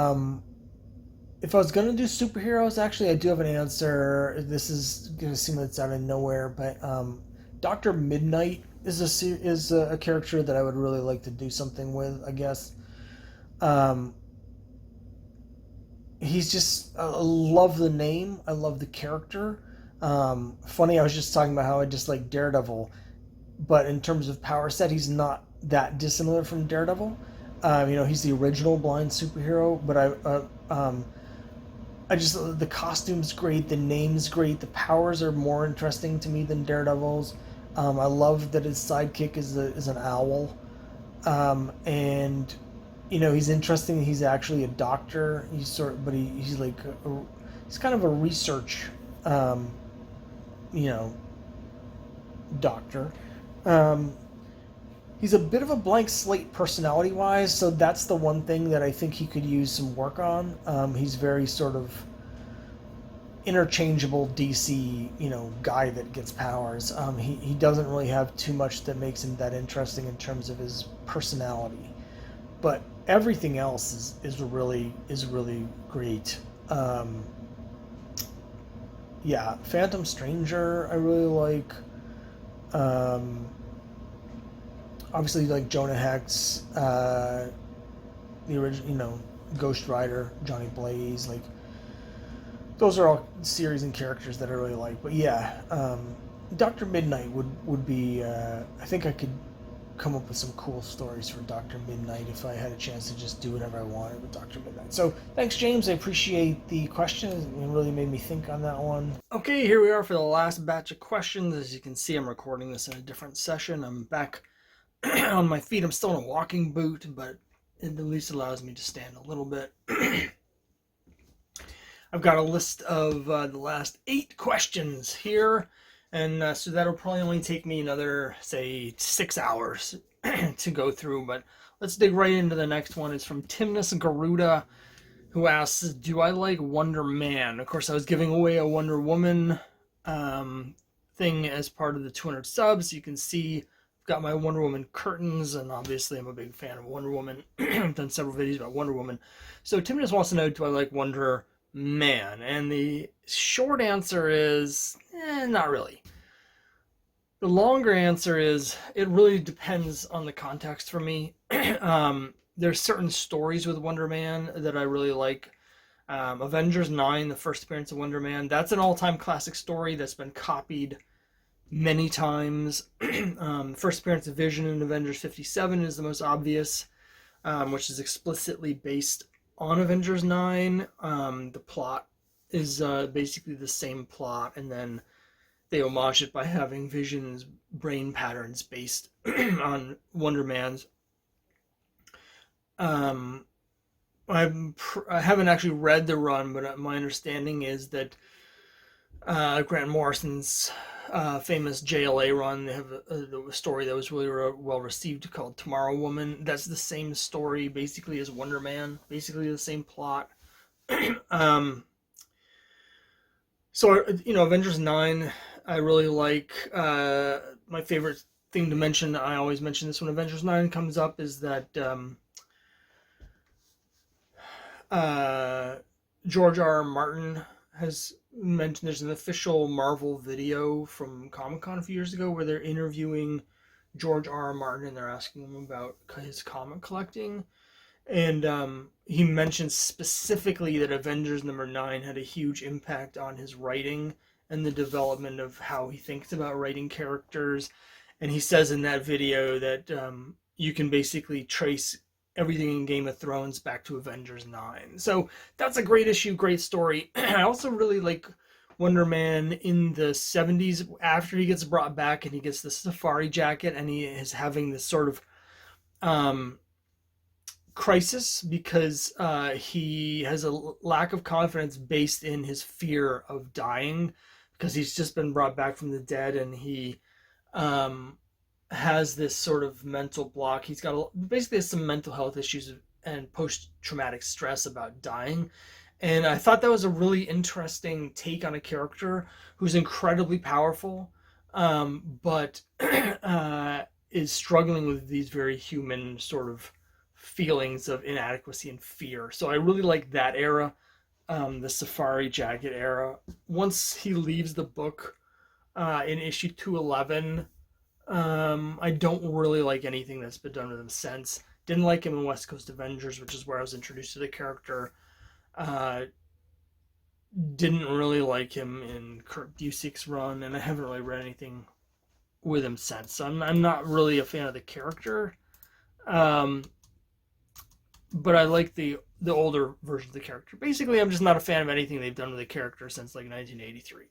I was gonna do superheroes, actually, I do have an answer. This is gonna seem like it's out of nowhere, but Doctor Midnight is a character that I would really like to do something with. I guess. He's just I love the name. I love the character. Funny, I was just talking about how I dislike Daredevil, but in terms of power set, he's not that dissimilar from Daredevil. He's the original blind superhero, but I just, the costume's great, the name's great, the powers are more interesting to me than Daredevil's. I love that his sidekick is an owl, and he's interesting. He's actually a doctor. He's like he's kind of a research, um, you know, doctor. Um, he's a bit of a blank slate personality wise, so that's the one thing that I think he could use some work on. He's very sort of interchangeable DC, guy that gets powers. He doesn't really have too much that makes him that interesting in terms of his personality, but everything else is really great. Yeah, Phantom Stranger I really like. Um, Obviously, like Jonah Hex, the original, Ghost Rider, Johnny Blaze, like those are all series and characters that I really like. But yeah, Doctor Midnight would be. I think I could come up with some cool stories for Doctor Midnight if I had a chance to just do whatever I wanted with Doctor Midnight. So thanks, James. I appreciate the questions. It really made me think on that one. Okay, here we are for the last batch of questions. As you can see, I'm recording this in a different session. I'm back on my feet. I'm still in a walking boot, but it at least allows me to stand a little bit. I've got a list of the last 8 questions here, and so that'll probably only take me another, say, 6 hours to go through, but let's dig right into the next one. It's from Timnus Garuda, who asks, do I like Wonder Man? Of course, I was giving away a Wonder Woman thing as part of the 200 subs. You can see I've got my Wonder Woman curtains, and obviously I'm a big fan of Wonder Woman. I've done several videos about Wonder Woman. So Timnus wants to know, do I like Wonder Man? And the short answer is, not really. The longer answer is, it really depends on the context for me. There's certain stories with Wonder Man that I really like. Avengers 9, the first appearance of Wonder Man, that's an all-time classic story that's been copied many times. First appearance of Vision in Avengers 57 is the most obvious, which is explicitly based on Avengers 9. The plot is basically the same plot, and then they homage it by having Vision's brain patterns based on Wonder Man's. I haven't actually read the run, but my understanding is that Grant Morrison's famous JLA run, they have a story that was really well received called Tomorrow Woman. That's the same story basically as Wonder Man, basically the same plot. So Avengers 9 I really like. My favorite thing to mention, I always mention this when Avengers 9 comes up, is that George R. R. Martin has mentioned there's an official Marvel video from Comic-Con a few years ago where they're interviewing George R. R. Martin, and they're asking him about his comic collecting. And he mentions specifically that Avengers number 9 had a huge impact on his writing and the development of how he thinks about writing characters. And he says in that video that you can basically trace everything in Game of Thrones back to Avengers 9. So that's a great issue, great story. I also really like Wonder Man in the 70s after he gets brought back and he gets the safari jacket and he is having this sort of crisis because he has a lack of confidence based in his fear of dying because he's just been brought back from the dead, and he has this sort of mental block. He's got basically some mental health issues and post-traumatic stress about dying. And I thought that was a really interesting take on a character who's incredibly powerful, but is struggling with these very human sort of feelings of inadequacy and fear. So I really like that era, the safari jacket era. Once he leaves the book in issue 211, I don't really like anything that's been done with him since. Didn't like him in West Coast Avengers, which is where I was introduced to the character. Didn't really like him in Kurt Busiek's run, and I haven't really read anything with him since. So I'm not really a fan of the character. but I like the older version of the character. Basically, I'm just not a fan of anything they've done with the character since like 1983,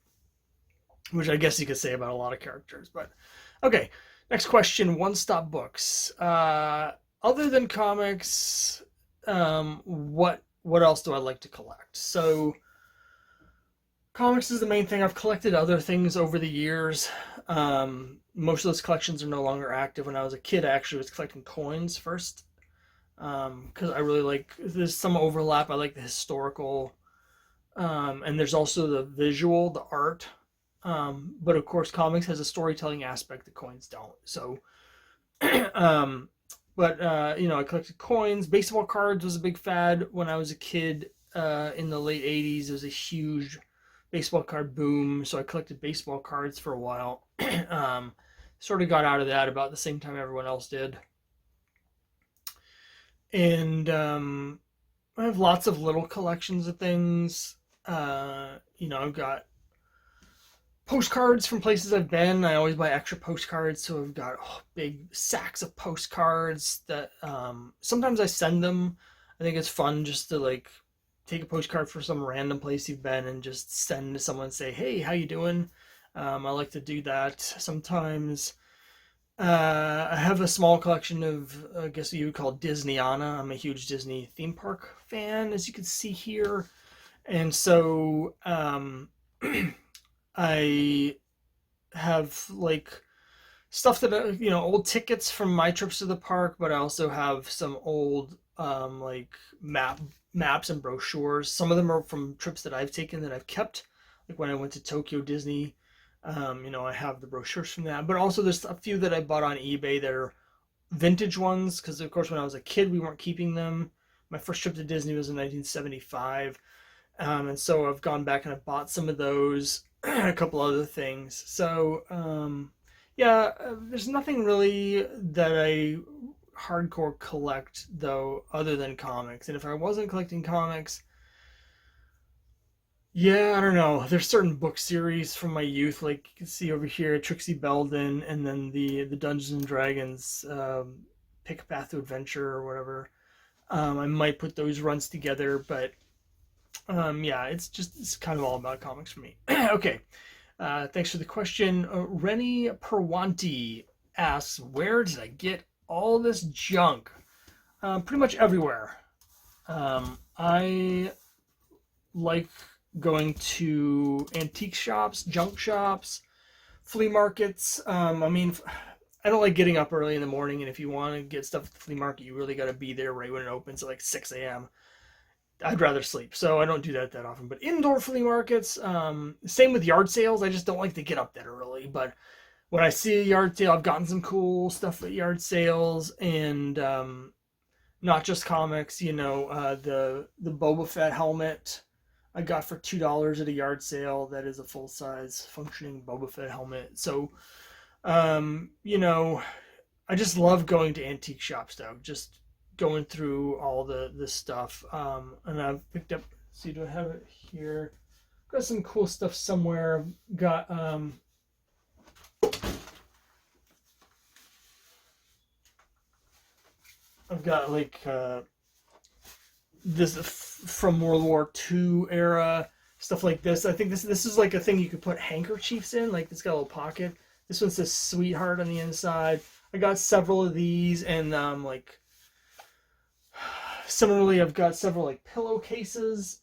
which I guess you could say about a lot of characters. But okay, next question: One Stop Books. Other than comics, what else do I like to collect? So comics is the main thing. I've collected other things over the years. Most of those collections are no longer active. When I was a kid, I actually was collecting coins first because I really like. There's some overlap. I like the historical, and there's also the visual, the art. But of course, comics has a storytelling aspect that coins don't. So, um, but I collected coins. Baseball cards was a big fad when I was a kid. In the late '80s, there was a huge baseball card boom. So I collected baseball cards for a while. Sort of got out of that about the same time everyone else did. And I have lots of little collections of things. I've got postcards from places I've been. I always buy extra postcards, so I've got big sacks of postcards that sometimes I send them. I think it's fun just to like take a postcard for some random place you've been and just send to someone and say, "Hey, how you doing?" I like to do that sometimes. I have a small collection of, I guess you would call Disneyana. I'm a huge Disney theme park fan, as you can see here, and so I have like stuff that old tickets from my trips to the park, but I also have some old like maps and brochures. Some of them are from trips that I've taken that I've kept, like when I went to Tokyo Disney. I have the brochures from that, but also there's a few that I bought on eBay that are vintage ones because, of course, when I was a kid, we weren't keeping them. My first trip to Disney was in 1975, and so I've gone back and I've bought some of those, a couple other things. So, yeah, there's nothing really that I hardcore collect though, other than comics. And if I wasn't collecting comics, yeah, I don't know. There's certain book series from my youth, like you can see over here, Trixie Belden, and then the Dungeons and Dragons Pick a Path to Adventure or whatever. I might put those runs together, but yeah, it's kind of all about comics for me. Okay, thanks for the question. Rennie Perwanti asks, "Where did I get all this junk?" Pretty much everywhere. I like going to antique shops, junk shops, flea markets. I don't like getting up early in the morning, and if you want to get stuff at the flea market, you really got to be there right when it opens at like 6 a.m. I'd rather sleep, so I don't do that often. But indoor flea markets, same with yard sales. I just don't like to get up that early. But when I see a yard sale, I've gotten some cool stuff at yard sales, and not just comics. The Boba Fett helmet I got for $2 at a yard sale. That is a full size functioning Boba Fett helmet. So, um, you know, I just love going to antique shops though. Just going through all the stuff. And I've picked up. See, do I have it here? Got some cool stuff somewhere. Got I've got like this from World War II era stuff like this. I think this is like a thing you could put handkerchiefs in. Like it's got a little pocket. This one says "Sweetheart" on the inside. I got several of these, and like similarly, I've got several like pillowcases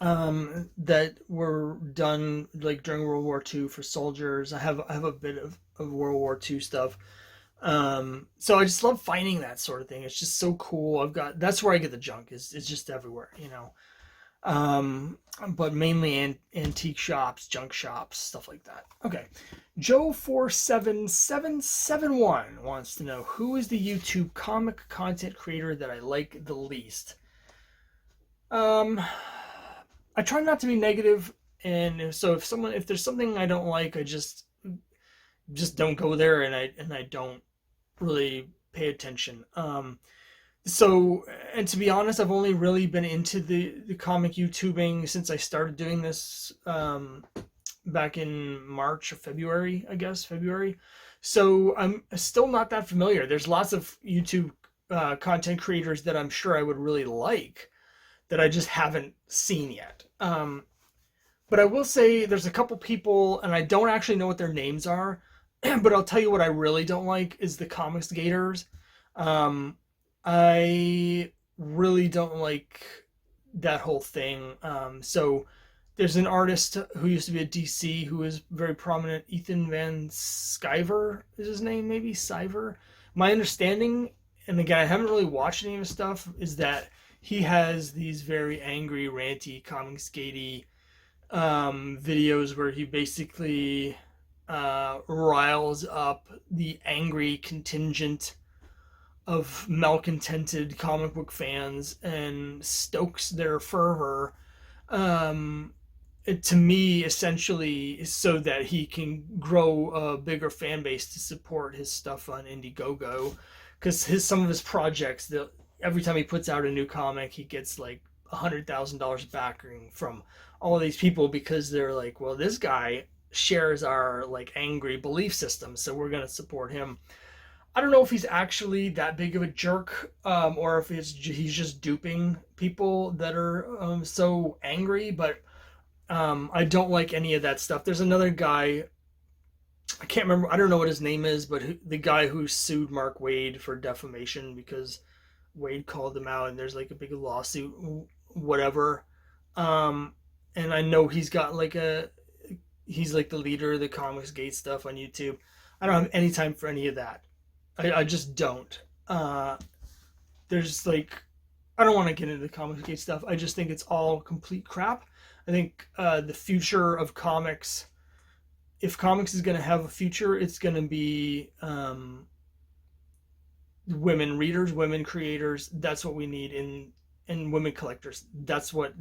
that were done like during World War II for soldiers. I have a bit of World War II stuff. So I just love finding that sort of thing. It's just so cool. That's where I get the junk. It's just everywhere. But mainly antique shops, junk shops, stuff like that. Okay. Joe47771 wants to know, who is the YouTube comic content creator that I like the least? I try not to be negative, and so if there's something I don't like, I just don't go there, and I don't really pay attention. And to be honest, I've only really been into the comic YouTubing since I started doing this back in March or February, I guess February. So I'm still not that familiar. There's lots of YouTube content creators that I'm sure I would really like that I just haven't seen yet. But I will say there's a couple people, and I don't actually know what their names are, but I'll tell you what I really don't like is the Comics Gators. I really don't like that whole thing. So there's an artist who used to be at DC who is very prominent. Ethan Van Sciver is his name, maybe Sciver. My understanding, and again, I haven't really watched any of his stuff, is that he has these very angry, ranty, comics gatey videos where he basically riles up the angry contingent of malcontented comic book fans and stokes their fervor. To me, essentially, is so that he can grow a bigger fan base to support his stuff on Indiegogo. Because some of his projects, every time he puts out a new comic, he gets like $100,000 backing from all of these people because they're like, well, this guy shares our like angry belief system, so we're gonna support him. I don't know if he's actually that big of a jerk, or if he's just duping people that are so angry. But I don't like any of that stuff. There's another guy, I can't remember, I don't know what his name is, but the guy who sued Mark Waid for defamation because Wade called him out, and there's like a big lawsuit, whatever. And I know he's like the leader of the Comics Gate stuff on YouTube. I don't have any time for any of that. I just don't. There's like, I don't want to get into the Comics Gate stuff. I just think it's all complete crap. I think the future of comics, if comics is going to have a future, it's going to be women readers, women creators. That's what we need in women collectors. That's what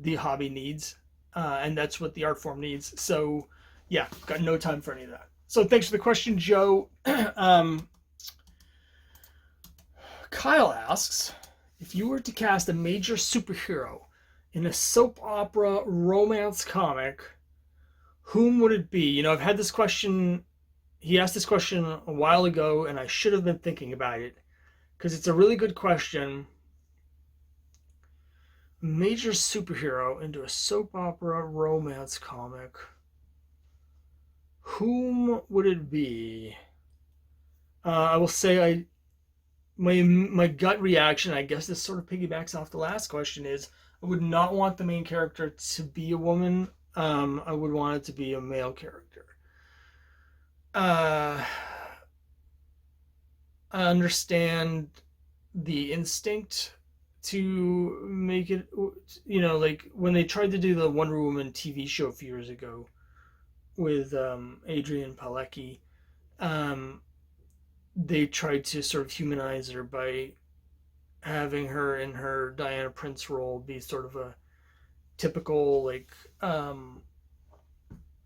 the hobby needs, and that's what the art form needs. So yeah, got no time for any of that. So thanks for the question, Joe. Kyle asks, if you were to cast a major superhero in a soap opera romance comic, whom would it be? You know, I've had this question, he asked this question a while ago, and I should have been thinking about it, because it's a really good question. Major superhero into a soap opera romance comic. Whom would it be? I will say my gut reaction, I guess this sort of piggybacks off the last question, is I would not want the main character to be a woman. I would want it to be a male character. I understand the instinct to make it, you know, like when they tried to do the Wonder Woman TV show a few years ago with Adrian Palicki, they tried to sort of humanize her by having her in her Diana Prince role be sort of a typical, like,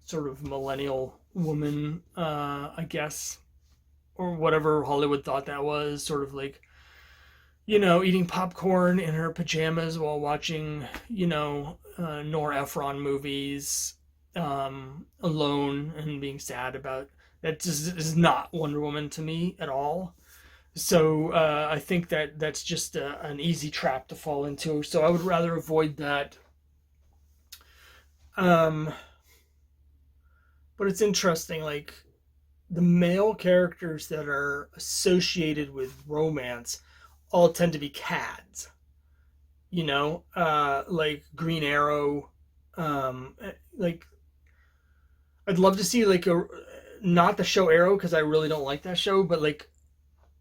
sort of millennial woman, I guess, or whatever Hollywood thought that was, sort of like, you know, eating popcorn in her pajamas while watching, you know, Nora Ephron movies, alone and being sad about that. Just is not Wonder Woman to me at all. So I think that's just an easy trap to fall into. So I would rather avoid that. But it's interesting, like the male characters that are associated with romance all tend to be cads. You know, like Green Arrow. Like I'd love to see like not the show Arrow, because I really don't like that show, but like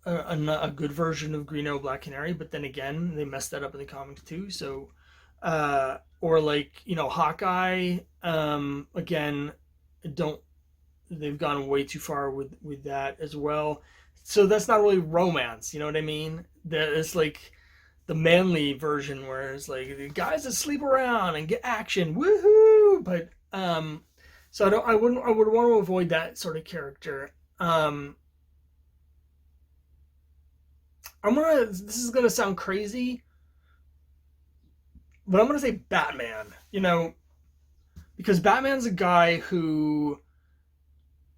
a good version of Green Arrow, Black Canary. But then again, they messed that up in the comics too. So, or like, you know, Hawkeye. Again, they've gone way too far with that as well. So that's not really romance. You know what I mean? It's like the manly version where it's like the guys that sleep around and get action, woohoo! But so I would want to avoid that sort of character. This is gonna sound crazy, but I'm gonna say Batman. You know, because Batman's a guy who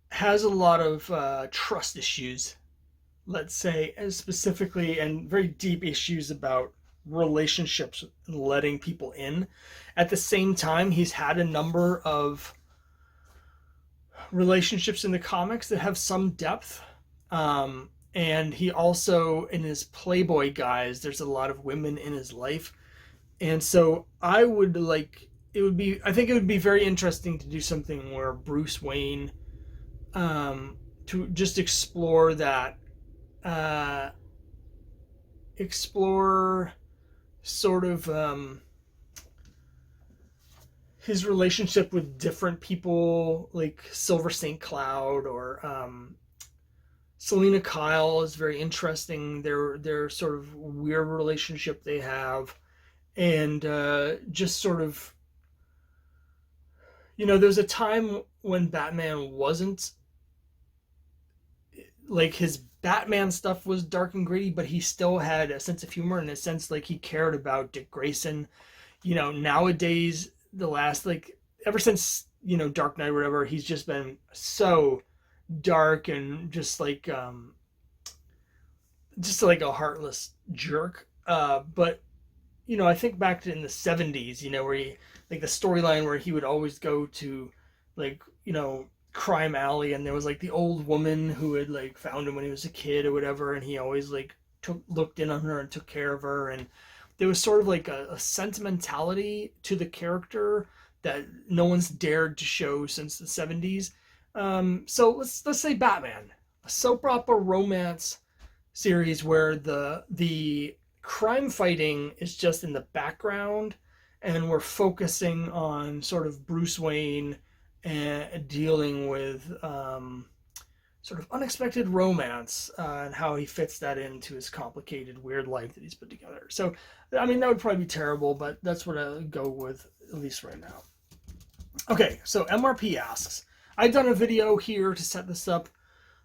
has a lot of trust issues. let's say, and specifically, and very deep issues about relationships and letting people in. At the same time, he's had a number of relationships in the comics that have some depth. And he also, in his Playboy guys, there's a lot of women in his life. And so I would like, I think it would be very interesting to do something where Bruce Wayne, to just explore that, uh, explore sort of his relationship with different people, like Silver St. Cloud or Selena Kyle is very interesting. Their sort of weird relationship they have, and just sort of, there's a time when Batman wasn't like, his Batman stuff was dark and gritty, but he still had a sense of humor, in a sense like he cared about Dick Grayson. Nowadays, the last, like, ever since, Dark Knight or whatever, he's just been so dark and just like a heartless jerk. But I think back to in the 70s, where he, like, the storyline where he would always go to, like, crime alley, and there was like the old woman who had like found him when he was a kid or whatever, and he always like looked in on her and took care of her, and there was sort of like a sentimentality to the character that no one's dared to show since the 70s. So let's say Batman, a soap opera romance series where the crime fighting is just in the background, and we're focusing on sort of Bruce Wayne and dealing with sort of unexpected romance, and how he fits that into his complicated, weird life that he's put together. So, I mean, that would probably be terrible, but that's what I go with, at least right now. Okay, so MRP asks, I've done a video here to set this up,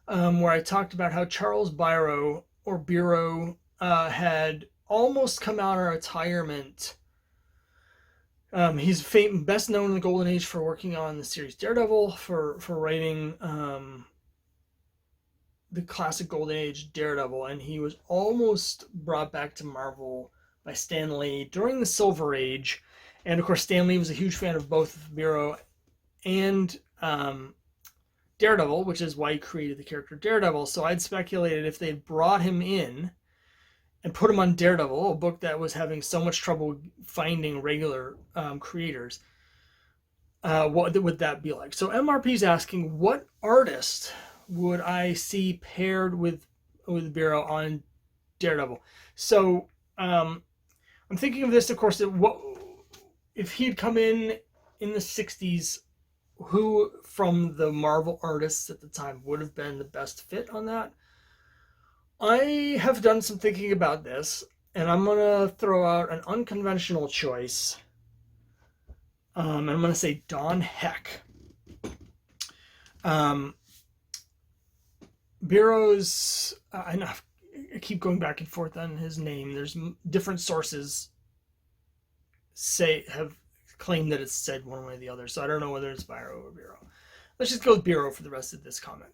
where I talked about how Charles Biro, or Biro, had almost come out of retirement. He's best known in the Golden Age for working on the series Daredevil, for writing the classic Golden Age Daredevil, and he was almost brought back to Marvel by Stan Lee during the Silver Age. And of course, Stan Lee was a huge fan of both Biro and Daredevil, which is why he created the character Daredevil. So I'd speculated if they'd brought him in and put him on Daredevil, a book that was having so much trouble finding regular creators, what would that be like? So MRP's asking, what artist would I see paired with Biro on Daredevil? So I'm thinking of this, of course, if he'd come in the 60s, who from the Marvel artists at the time would have been the best fit on that? I have done some thinking about this, and I'm going to throw out an unconventional choice. I'm going to say Don Heck. Biro's, I keep going back and forth on his name. There's different sources have claimed that it's said one way or the other, so I don't know whether it's Biro or Biro. Let's just go with Biro for the rest of this comment.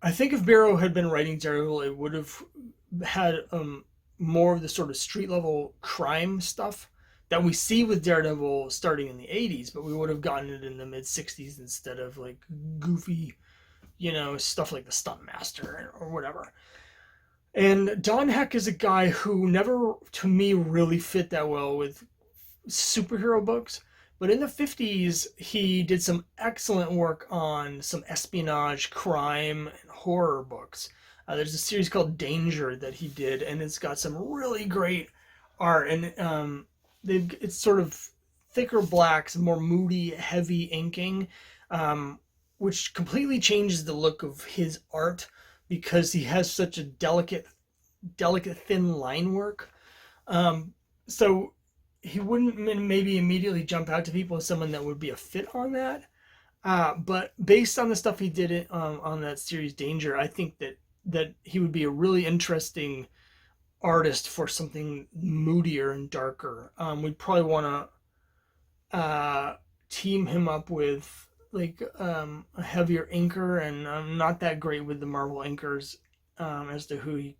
I think if Biro had been writing Daredevil, it would have had more of the sort of street level crime stuff that we see with Daredevil starting in the 80s, but we would have gotten it in the mid 60s instead of like goofy, stuff like the Stuntmaster or whatever. And Don Heck is a guy who never, to me, really fit that well with superhero books. But in the 50s, he did some excellent work on some espionage, crime, and horror books. There's a series called Danger that he did, and it's got some really great art. And it's sort of thicker blacks, more moody, heavy inking, which completely changes the look of his art because he has such a delicate, thin line work. So he wouldn't maybe immediately jump out to people as someone that would be a fit on that. But based on the stuff he did on that series Danger, I think that he would be a really interesting artist for something moodier and darker. We'd probably want to team him up with like a heavier inker, and I'm not that great with the Marvel inkers as to who he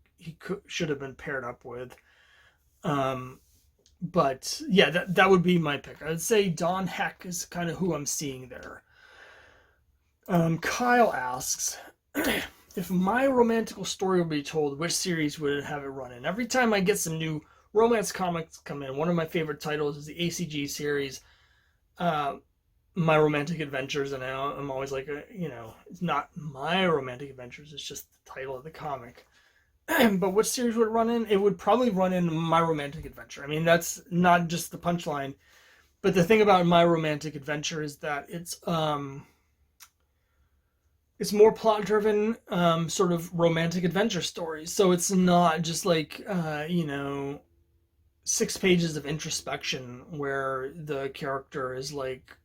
should have been paired up with. But yeah, that would be my pick. I'd say Don Heck is kind of who I'm seeing there. Kyle asks, if my romantical story would be told, which series would it have it run in? Every time I get some new romance comics come in, one of my favorite titles is the ACG series, My Romantic Adventures, and I'm always like, it's not My Romantic Adventures, it's just the title of the comic. But which series would it run in? It would probably run in My Romantic Adventure. I mean, that's not just the punchline, but the thing about My Romantic Adventure is that it's more plot driven, sort of romantic adventure stories. So it's not just like 6 pages of introspection where the character is like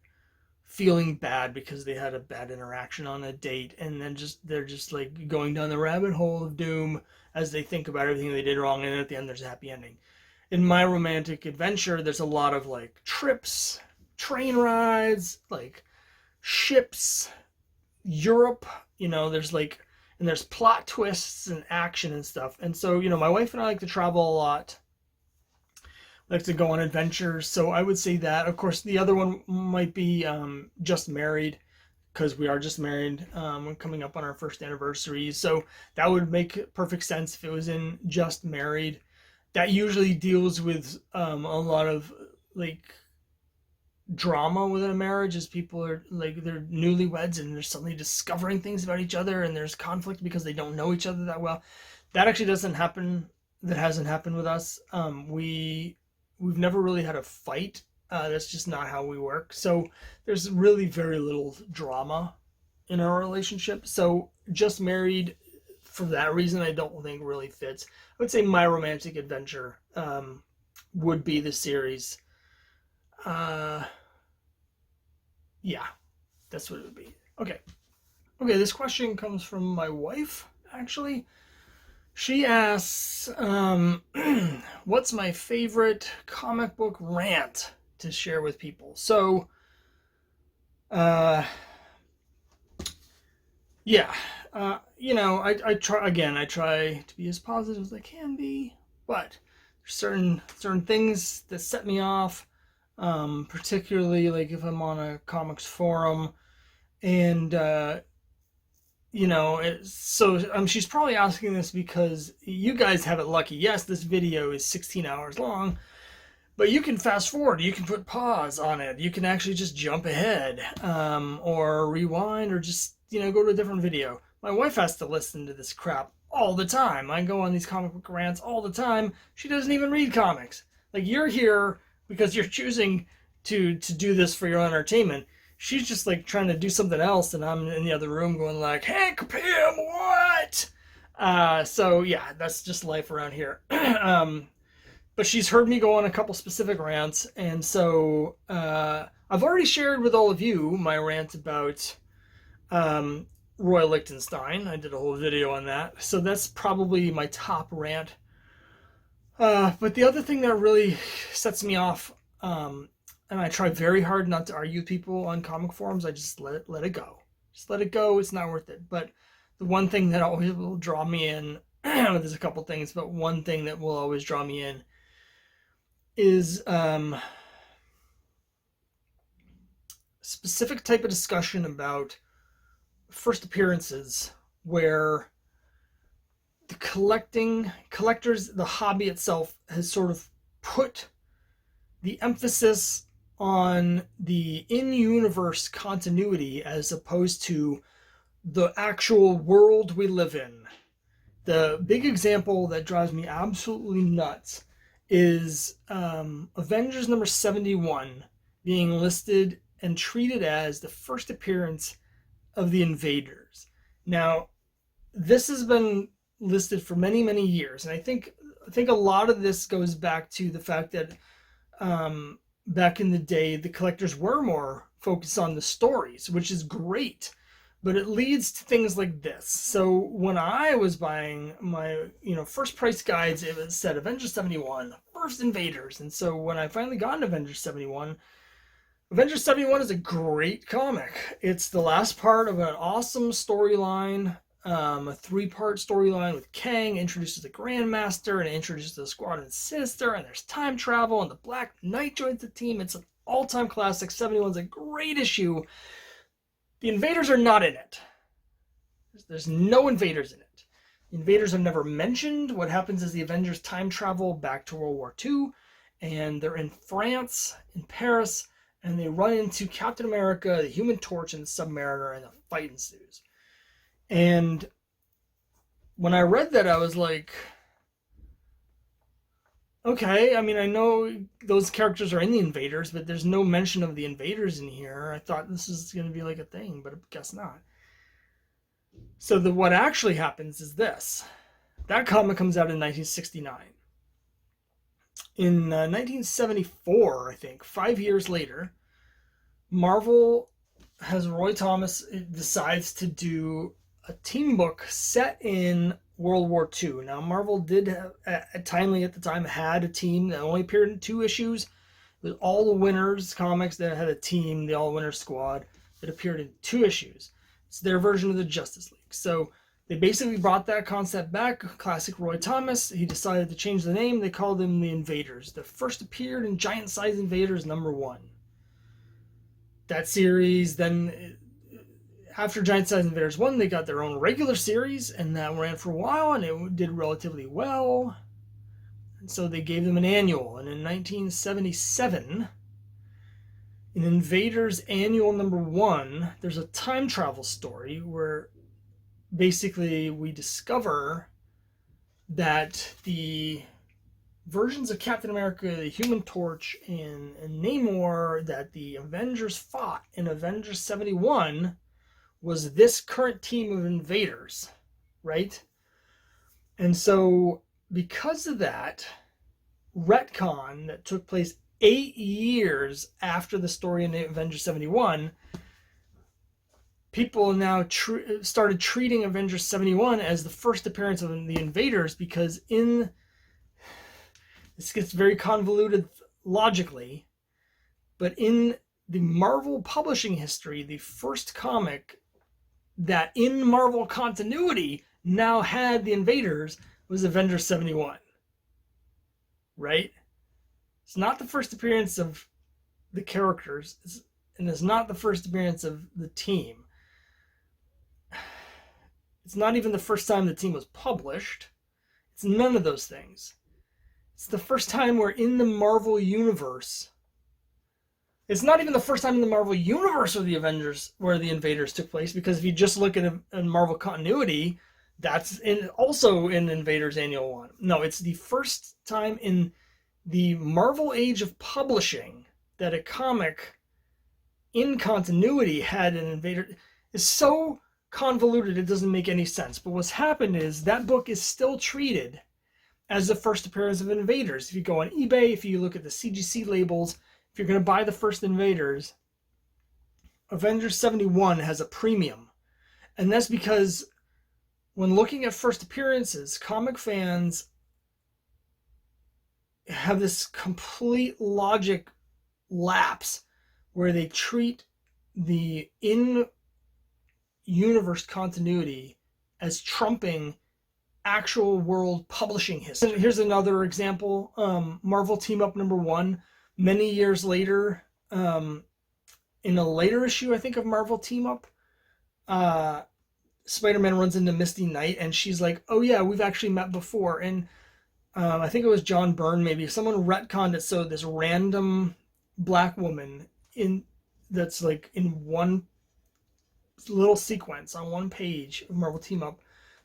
feeling bad because they had a bad interaction on a date, and then they're just like going down the rabbit hole of doom as they think about everything they did wrong, and at the end there's a happy ending. In My Romantic Adventure, there's a lot of like trips, train rides, like ships, Europe, there's plot twists and action and stuff. And so, my wife and I like to travel a lot. We like to go on adventures. So I would say that. Of course, the other one might be Just Married, because we are just married. We're coming up on our first anniversary. So that would make perfect sense if it was in Just Married. That usually deals with a lot of like drama within a marriage, as people are like, they're newlyweds and they're suddenly discovering things about each other, and there's conflict because they don't know each other that well. That actually doesn't happen. That hasn't happened with us. We've never really had a fight. That's just not how we work. So there's really very little drama in our relationship. So Just Married, for that reason, I don't think really fits. I would say My Romantic Adventure would be the series. Yeah, that's what it would be. Okay, this question comes from my wife, actually. She asks, what's my favorite comic book rant to share with people? So, I try to be as positive as I can be, but there's certain things that set me off, particularly like if I'm on a comics forum, and she's probably asking this because you guys have it lucky. Yes, this video is 16 hours long, but you can fast forward, you can put pause on it, you can actually just jump ahead, or rewind, or just go to a different video. My wife has to listen to this crap all the time. I go on these comic book rants all the time. She doesn't even read comics. Like, you're here because you're choosing to do this for your own entertainment. She's just like trying to do something else, and I'm in the other room going like, Hank Pym, what? So yeah, that's just life around here. But she's heard me go on a couple specific rants, and so I've already shared with all of you my rant about Roy Lichtenstein. I did a whole video on that, so that's probably my top rant. But the other thing that really sets me off, and I try very hard not to argue with people on comic forums, I just let it go. Just let it go, it's not worth it. But the one thing that always will draw me in, there's a couple things, but one thing that will always draw me in is specific type of discussion about first appearances, where the collectors, the hobby itself has sort of put the emphasis on the in-universe continuity as opposed to the actual world we live in. The big example that drives me absolutely nuts is Avengers number 71 being listed and treated as the first appearance of the Invaders. Now, this has been listed for many, many years, and I think a lot of this goes back to the fact that back in the day, the collectors were more focused on the stories, which is great, but it leads to things like this. So when I was buying my first price guides, it said Avengers 71, first Invaders, and so when I finally got an Avengers 71, Avengers 71 is a great comic. It's the last part of an awesome storyline, a three-part storyline with Kang, introduces the Grandmaster and introduces the Squadron Sinister, and there's time travel, and the Black Knight joins the team. It's an all-time classic. 71's a great issue. The Invaders are not in it. There's no Invaders in it. The Invaders are never mentioned. What happens is the Avengers time travel back to World War II, and they're in France, in Paris, and they run into Captain America, the Human Torch, and the Submariner, and a fight ensues. And when I read that, I was like, okay, I mean, I know those characters are in the Invaders, but there's no mention of the Invaders in here. I thought this was going to be like a thing, but I guess not. So what actually happens is this. That comic comes out in 1969. In 1974, I think, 5 years later, Marvel has Roy Thomas decides to do a team book set in World War II. Now, Marvel did have, timely at the time, had a team that only appeared in 2 issues. It was All the Winners comics that had a team, the All Winners Squad, that appeared in 2 issues. It's their version of the Justice League. So they basically brought that concept back. Classic Roy Thomas. He decided to change the name. They called them the Invaders. They first appeared in Giant Size Invaders #1. That series, then after Giant Size Invaders 1, they got their own regular series, and that ran for a while, and it did relatively well. And so they gave them an annual. And in 1977, in Invaders Annual #1, there's a time travel story where basically we discover that the versions of Captain America, the Human Torch, and Namor that the Avengers fought in Avengers 71 was this current team of Invaders, right? And so because of that retcon that took place 8 years after the story in Avengers 71, people now started treating Avengers 71 as the first appearance of the Invaders, because this gets very convoluted logically, but in the Marvel publishing history, the first comic that in Marvel continuity now had the Invaders was Avengers 71, right? It's not the first appearance of the characters, and it's not the first appearance of the team. It's not even the first time the team was published. It's none of those things. It's the first time we're in the Marvel Universe. It's not even the first time in the Marvel Universe where the Invaders took place, because if you just look at a Marvel continuity, that's also in Invaders Annual 1. No, it's the first time in the Marvel age of publishing that a comic in continuity had an Invader. It's so convoluted it doesn't make any sense. But what's happened is that book is still treated as the first appearance of Invaders. If you go on eBay, if you look at the CGC labels, if you're going to buy the first Invaders, Avengers 71 has a premium. And that's because when looking at first appearances, comic fans have this complete logic lapse where they treat the in-universe continuity as trumping actual world publishing history. Here's another example. Marvel Team Up #1. Many years later, in a later issue, I think, of Marvel Team Up, Spider-Man runs into Misty Knight, and she's like, oh yeah, we've actually met before. And I think it was John Byrne, maybe. Someone retconned it so this random black woman that's like in one little sequence on one page of Marvel Team Up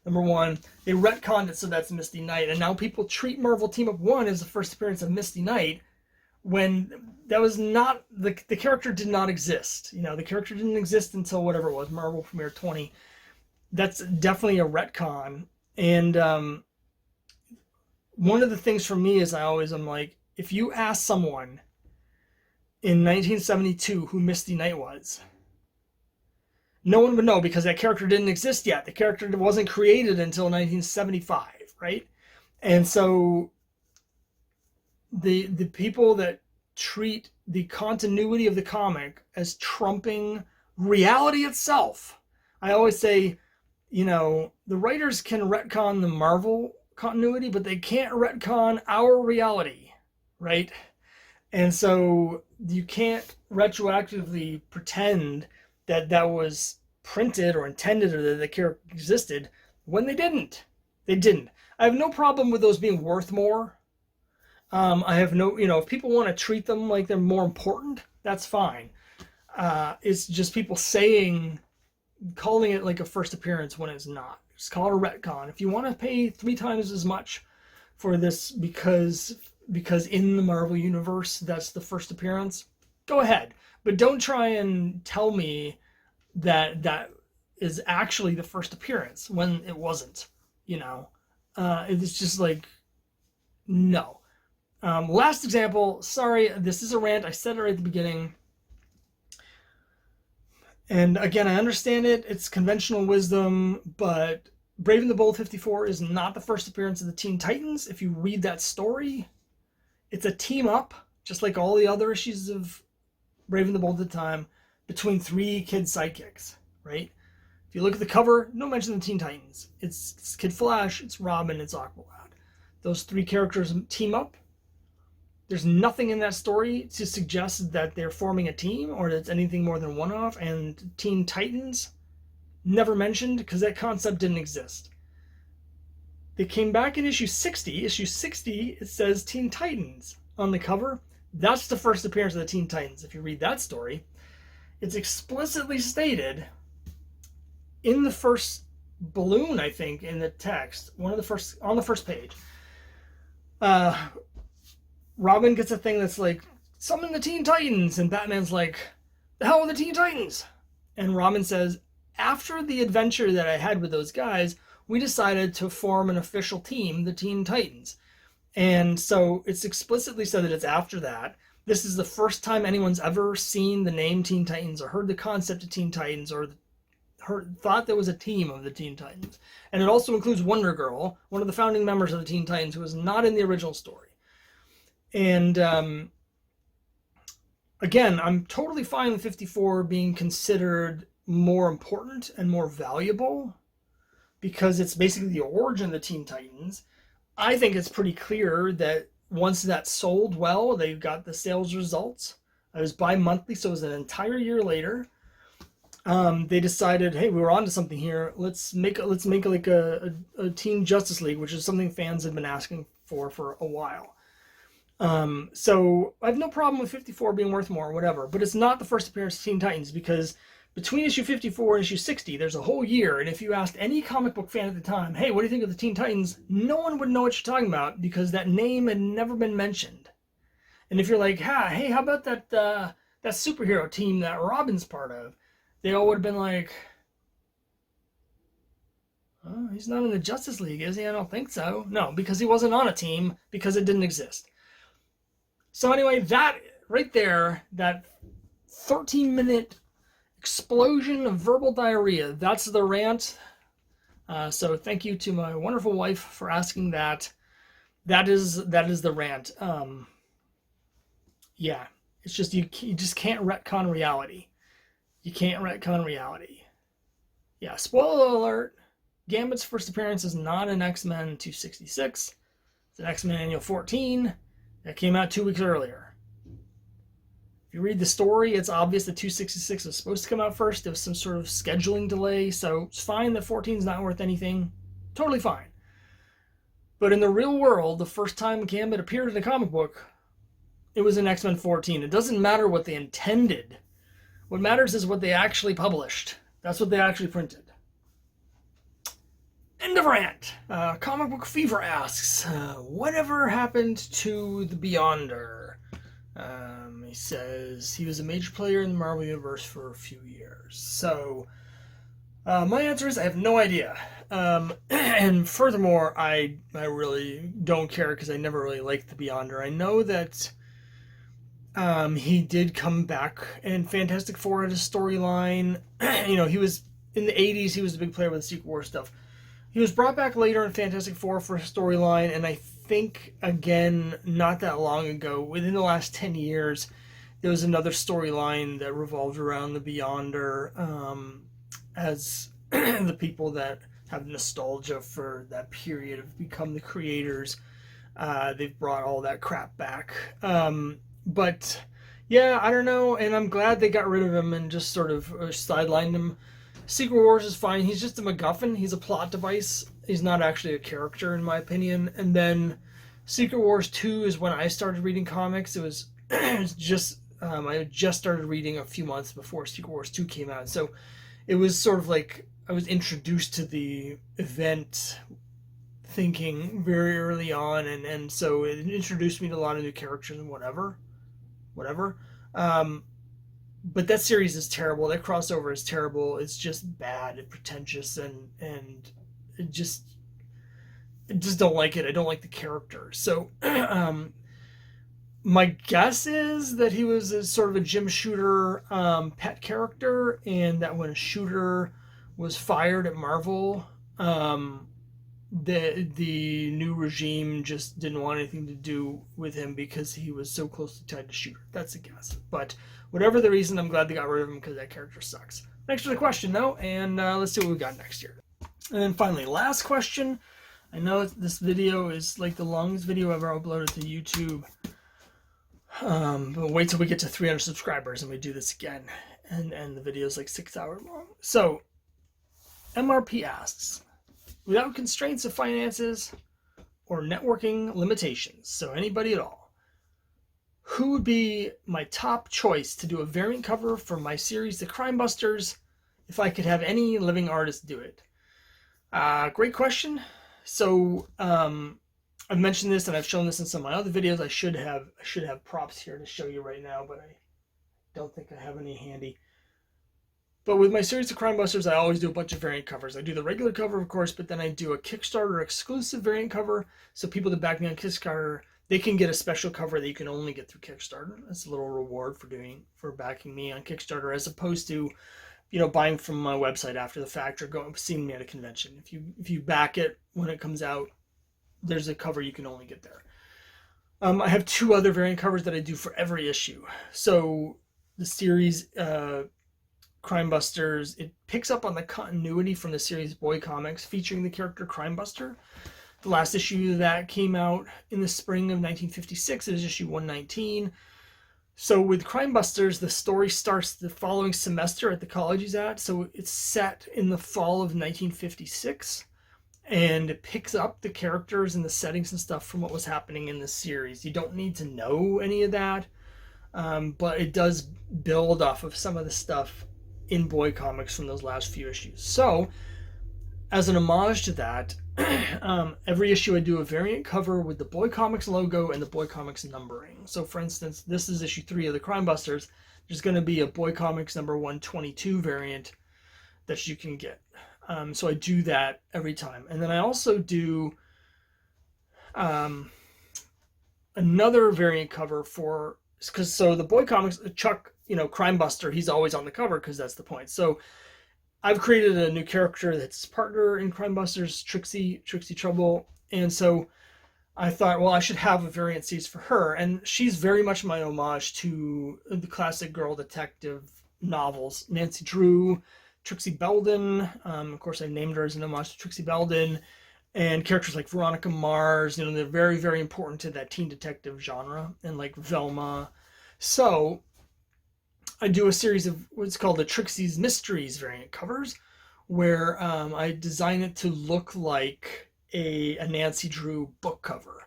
#1, they retconned it so that's Misty Knight, and now people treat Marvel Team Up 1 as the first appearance of Misty Knight, when that was not the character did not exist. You know, the character didn't exist until whatever it was, Marvel Premiere 20. That's definitely a retcon. And one of the things for me is I'm like, if you ask someone in 1972 who Misty Knight was, no one would know, because that character didn't exist yet. The character wasn't created until 1975, right? And so the people that treat the continuity of the comic as trumping reality itself. I always say, the writers can retcon the Marvel continuity, but they can't retcon our reality, right? And so you can't retroactively pretend that that was printed or intended or that the character existed when they didn't. They didn't. I have no problem with those being worth more. I have no, if people want to treat them like they're more important, that's fine. It's just people calling it like a first appearance when it's not. Just call it a retcon. If you want to pay 3 times as much for this because in the Marvel universe that's the first appearance, go ahead. But don't try and tell me that that is actually the first appearance when it wasn't. It's just like, no. Last example, sorry, this is a rant. I said it right at the beginning. And again, I understand it. It's conventional wisdom, but Brave and the Bold 54 is not the first appearance of the Teen Titans. If you read that story, it's a team up, just like all the other issues of Brave and the Bold at the time, between 3 kid sidekicks, right? If you look at the cover, no mention of the Teen Titans. It's Kid Flash, it's Robin, it's Aqualad. Those 3 characters team up. There's nothing in that story to suggest that they're forming a team or that it's anything more than one-off, and Teen Titans, never mentioned because that concept didn't exist. They came back in issue 60. Issue 60, it says Teen Titans on the cover. That's the first appearance of the Teen Titans. If you read that story, it's explicitly stated in the first balloon, I think, in the text, on the first page. Robin gets a thing that's like, summon the Teen Titans, and Batman's like, the hell are the Teen Titans? And Robin says, after the adventure that I had with those guys, we decided to form an official team, the Teen Titans. And so it's explicitly said that it's after that. This is the first time anyone's ever seen the name Teen Titans or heard the concept of Teen Titans or thought there was a team of the Teen Titans. And it also includes Wonder Girl, one of the founding members of the Teen Titans, who was not in the original story. And again, I'm totally fine with 54 being considered more important and more valuable because it's basically the origin of the Teen Titans. I think it's pretty clear that once that sold well, they got the sales results. It was bi-monthly, so it was an entire year later. They decided, hey, we were onto something here. Let's make like a Teen Justice League, which is something fans have been asking for a while. So I have no problem with 54 being worth more, whatever. But it's not the first appearance of Teen Titans because between issue 54 and issue 60, there's a whole year. And if you asked any comic book fan at the time, hey, what do you think of the Teen Titans? No one would know what you're talking about because that name had never been mentioned. And if you're like, hey, how about that superhero team that Robin's part of? They all would have been like, oh, he's not in the Justice League, is he? I don't think so. No, because he wasn't on a team because it didn't exist. So anyway, that right there, that 13-minute explosion of verbal diarrhea, that's the rant. So thank you to my wonderful wife for asking that. That is the rant. Yeah, it's just you just can't retcon reality. You can't retcon reality. Yeah, spoiler alert. Gambit's first appearance is not in X-Men 266. It's an X-Men Annual 14 that came out 2 weeks earlier. If you read the story, it's obvious that 266 was supposed to come out first. There was some sort of scheduling delay, so it's fine that 14 is not worth anything. Totally fine. But in the real world, the first time Gambit appeared in a comic book, it was in X-Men 14. It doesn't matter what they intended. What matters is what they actually published. That's what they actually printed. End of rant. Comic Book Fever asks, whatever happened to the Beyonder? He says he was a major player in the Marvel Universe for a few years. So, my answer is I have no idea. And furthermore, I really don't care because I never really liked the Beyonder. I know that he did come back in Fantastic Four at his storyline. He was in the 80s, he was a big player with the Secret War stuff. He was brought back later in Fantastic Four for a storyline, and I think, again, not that long ago, within the last 10 years, there was another storyline that revolved around the Beyonder, as the people that have nostalgia for that period have become the creators. They've brought all that crap back. But yeah, I don't know, and I'm glad they got rid of him and just sort of sidelined him. Secret Wars is fine. He's just a MacGuffin. He's a plot device. He's not actually a character, in my opinion. And then Secret Wars 2 is when I started reading comics. It was, it was just, I just started reading a few months before Secret Wars 2 came out. So it was sort of like I was introduced to the event thinking very early on. And so it introduced me to a lot of new characters and whatever. But that series is terrible. That crossover is terrible. It's just bad and pretentious, and it just I just don't like it. I don't like the character. So my guess is that he was a sort of a Jim Shooter pet character, and that when Shooter was fired at Marvel, the new regime just didn't want anything to do with him because he was so closely tied to Shooter. That's a guess. But whatever the reason, I'm glad they got rid of him because that character sucks. Thanks for the question, though, and let's see what we got next year. And then finally, last question. I know this video is like the longest video ever uploaded to YouTube. But wait till we get to 300 subscribers and we do this again. And the video is like 6 hours long. So, MRP asks, without constraints of finances or networking limitations, so anybody at all, who would be my top choice to do a variant cover for my series, The Crimebusters, if I could have any living artist do it? Great question. So, I've mentioned this and I've shown this in some of my other videos. I should have props here to show you right now, but I don't think I have any handy. But with my series of Crimebusters, I always do a bunch of variant covers. I do the regular cover, of course, but then I do a Kickstarter exclusive variant cover. So people that back me on Kickstarter, they can get a special cover that you can only get through Kickstarter. That's a little reward for backing me on Kickstarter, as opposed to, buying from my website after the fact or seeing me at a convention. If you back it when it comes out, there's a cover you can only get there. I have two other variant covers that I do for every issue. So the series Crimebusters, it picks up on the continuity from the series Boy Comics featuring the character Crimebuster. The last issue of that came out in the spring of 1956. It is issue 119. So with Crimebusters, the story starts the following semester at the college he's at. So it's set in the fall of 1956. And it picks up the characters and the settings and stuff from what was happening in the series. You don't need to know any of that, but it does build off of some of the stuff in Boy Comics from those last few issues. So, as an homage to that, every issue I do a variant cover with the Boy Comics logo and the Boy Comics numbering. So, for instance, this is issue 3 of the Crimebusters. There's going to be a Boy Comics number 122 variant that you can get. So I do that every time. And then I also do another variant cover so the Boy Comics, Chuck, Crimebuster, he's always on the cover because that's the point. So I've created a new character that's partner in Crimebusters, Trixie Trouble. And so I thought, well, I should have a variant series for her. And she's very much my homage to the classic girl detective novels. Nancy Drew, Trixie Belden, of course I named her as an homage to Trixie Belden, and characters like Veronica Mars, they're very, very important to that teen detective genre, and like Velma. So I do a series of what's called the Trixie's Mysteries variant covers, where I design it to look like a Nancy Drew book cover.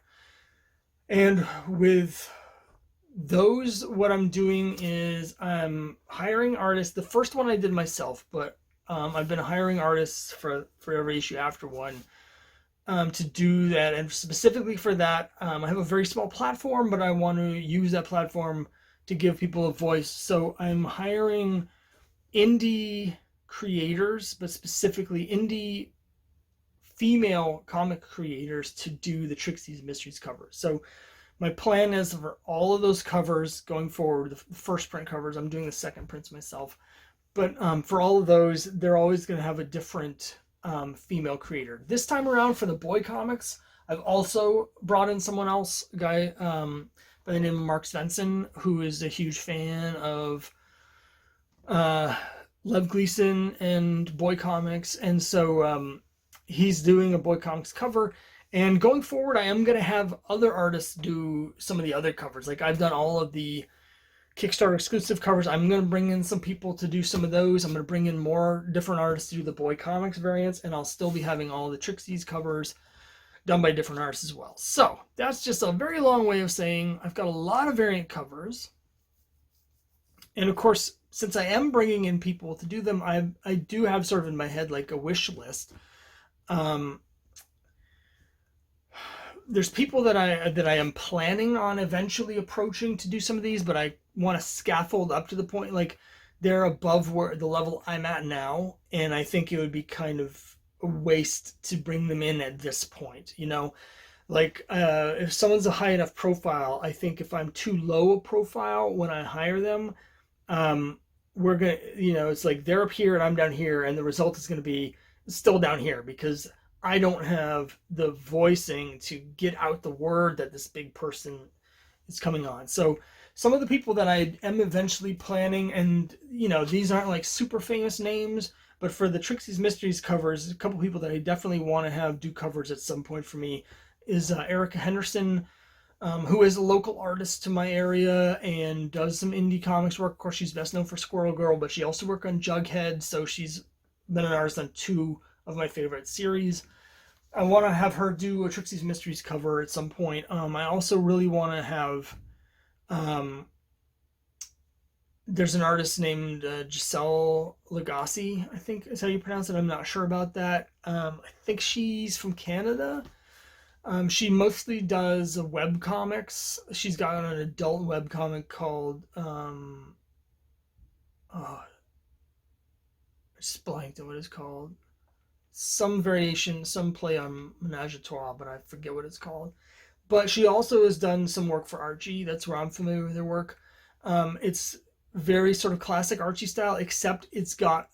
And with those, what I'm doing is I'm hiring artists. The first one I did myself, but I've been hiring artists for every issue after one to do that. And specifically for that, I have a very small platform, but I want to use that platform to give people a voice. So I'm hiring indie creators, but specifically indie female comic creators to do the Trixie's Mysteries covers. So my plan is for all of those covers going forward, the first print covers, I'm doing the second prints myself, but for all of those, they're always going to have a different female creator. This time around for the Boy Comics, I've also brought in someone else, a guy by the name of Mark Svensson, who is a huge fan of Lev Gleason and Boy Comics, and so he's doing a Boy Comics cover. And going forward, I am going to have other artists do some of the other covers. Like I've done all of the Kickstarter exclusive covers. I'm going to bring in some people to do some of those. I'm going to bring in more different artists to do the Boy Comics variants, and I'll still be having all the Trixie's covers done by different artists as well. So that's just a very long way of saying I've got a lot of variant covers. And of course, since I am bringing in people to do them, I do have sort of in my head like a wish list. There's people that I am planning on eventually approaching to do some of these, but I want to scaffold up to the point like they're above where the level I'm at now, and I think it would be kind of a waste to bring them in at this point, you know. Like if someone's a high enough profile, I think if I'm too low a profile when I hire them, we're gonna, you know, it's like they're up here and I'm down here, and the result is gonna be still down here because I don't have the voicing to get out the word that this big person is coming on. So some of the people that I am eventually planning, and you know, these aren't like super famous names, but for the Trixie's Mysteries covers, a couple people that I definitely want to have do covers at some point for me is Erica Henderson, who is a local artist to my area and does some indie comics work. Of course, she's best known for Squirrel Girl, but she also worked on Jughead, so she's been an artist on 2 of my favorite series. I want to have her do a Trixie's Mysteries cover at some point. I also really want to have... there's an artist named Giselle Lagasse, I think is how you pronounce it. I'm not sure about that. I think she's from Canada. She mostly does web comics. She's got an adult web comic called... I just blanked on what it's called. Some variation, some play on Menage a Trois, but I forget what it's called. But she also has done some work for Archie. That's where I'm familiar with her work. It's very sort of classic Archie style, except it's got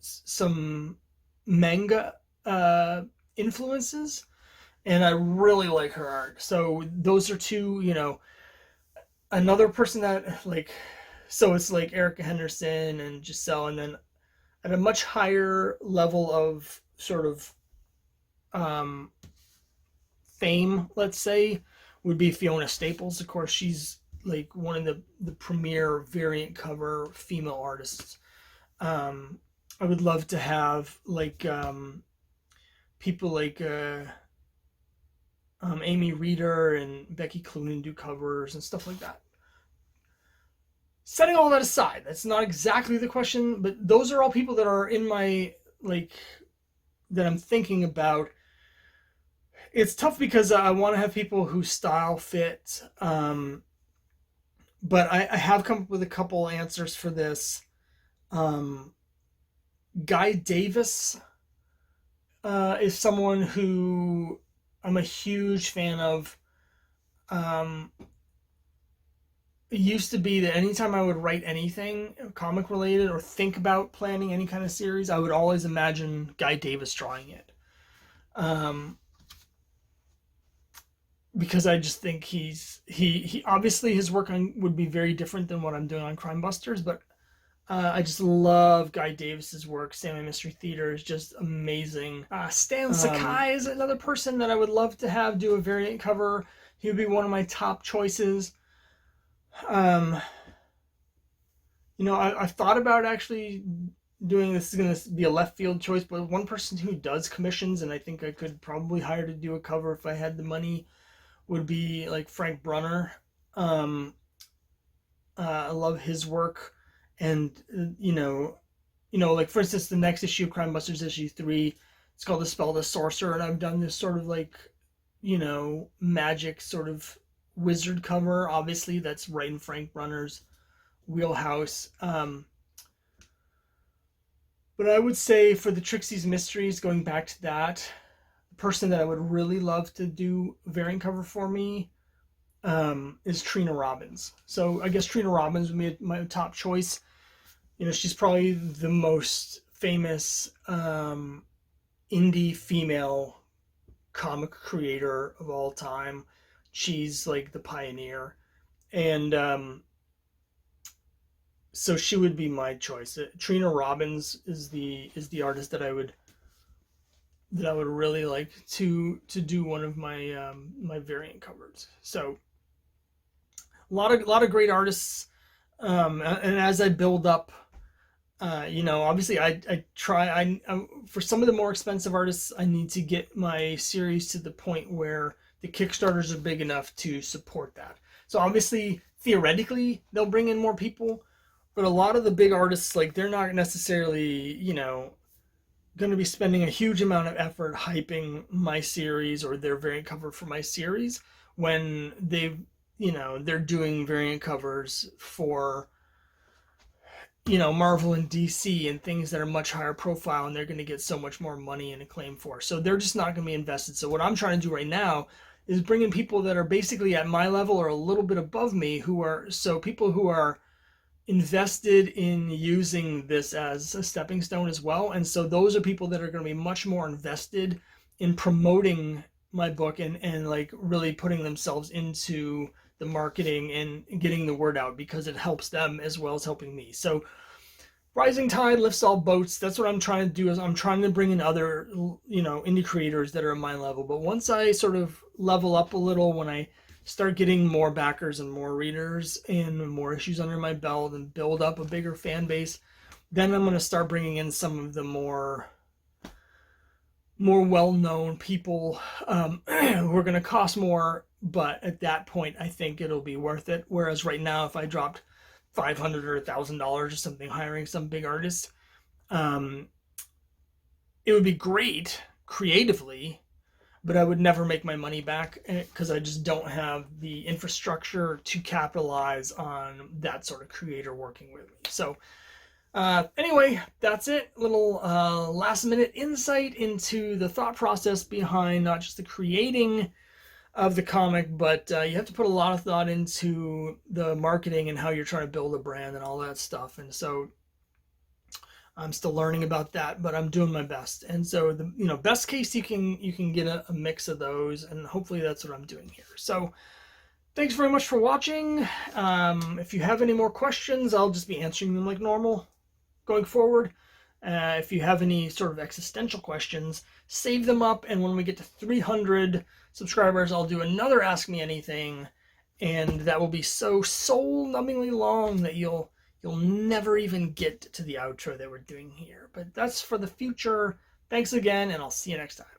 some manga influences, and I really like her art. So those are 2, you know. Another person that like, so it's like Erica Henderson and Giselle, and then at a much higher level of sort of fame, let's say, would be Fiona Staples. Of course, she's like one of the premier variant cover female artists. I would love to have like people like Amy Reeder and Becky Cloonan do covers and stuff like that. Setting all that aside, that's not exactly the question, but those are all people that are in my, like, that I'm thinking about. It's tough because I want to have people who style fit, but I have come up with a couple answers for this. Guy Davis is someone who I'm a huge fan of. It used to be that anytime I would write anything comic related or think about planning any kind of series, I would always imagine Guy Davis drawing it. Because I just think he obviously his work would be very different than what I'm doing on Crimebusters, but I just love Guy Davis's work. Stanley Mystery Theater is just amazing. Stan Sakai is another person that I would love to have do a variant cover. He would be one of my top choices. You know, I've thought about actually doing this. Is going to be a left field choice, but one person who does commissions, and I think I could probably hire to do a cover if I had the money, would be like Frank Brunner. I love his work, and you know, like for instance, the next issue of Crimebusters, issue 3, it's called The Spell of the Sorcerer, and I've done this sort of like, you know, magic sort of wizard cover. Obviously, that's right in Frank Brunner's wheelhouse. But I would say for the Trixie's Mysteries, going back to that, the person that I would really love to do a variant cover for me is Trina Robbins. So I guess Trina Robbins would be my top choice. You know, she's probably the most famous indie female comic creator of all time. she's like the pioneer, and so she would be my choice. Trina Robbins is the artist that I would really like to do one of my my variant covers. So a lot of great artists, and as I build up, obviously I try. For some of the more expensive artists, I need to get my series to the point where the Kickstarters are big enough to support that. So obviously, theoretically, they'll bring in more people, but a lot of the big artists, like, they're not necessarily, going to be spending a huge amount of effort hyping my series or their variant cover for my series when they're doing variant covers for, Marvel and DC and things that are much higher profile, and they're going to get so much more money and acclaim for. So they're just not going to be invested. So what I'm trying to do right now is bring in people that are basically at my level or a little bit above me, people who are invested in using this as a stepping stone as well. And so those are people that are going to be much more invested in promoting my book and like really putting themselves into the marketing and getting the word out, because it helps them as well as helping me. So rising tide lifts all boats. That's what I'm trying to do, is I'm trying to bring in other, indie creators that are at my level. But once I sort of level up a little, when I start getting more backers and more readers and more issues under my belt and build up a bigger fan base, then I'm going to start bringing in some of the more well-known people who are going to cost more, but at that point I think it'll be worth it. Whereas right now, if I dropped $500 or $1,000 or something hiring some big artist, it would be great creatively, but I would never make my money back because I just don't have the infrastructure to capitalize on that sort of creator working with me. So anyway, that's it. Little last minute insight into the thought process behind not just the creating of the comic, but you have to put a lot of thought into the marketing and how you're trying to build a brand and all that stuff. And so I'm still learning about that, but I'm doing my best. And so the best case, you can get a mix of those, and hopefully that's what I'm doing here. So thanks very much for watching. If you have any more questions, I'll just be answering them like normal going forward. If you have any sort of existential questions, save them up, and when we get to 300 subscribers, I'll do another Ask Me Anything, and that will be so soul-numbingly long that you'll never even get to the outro that we're doing here. But that's for the future. Thanks again, and I'll see you next time.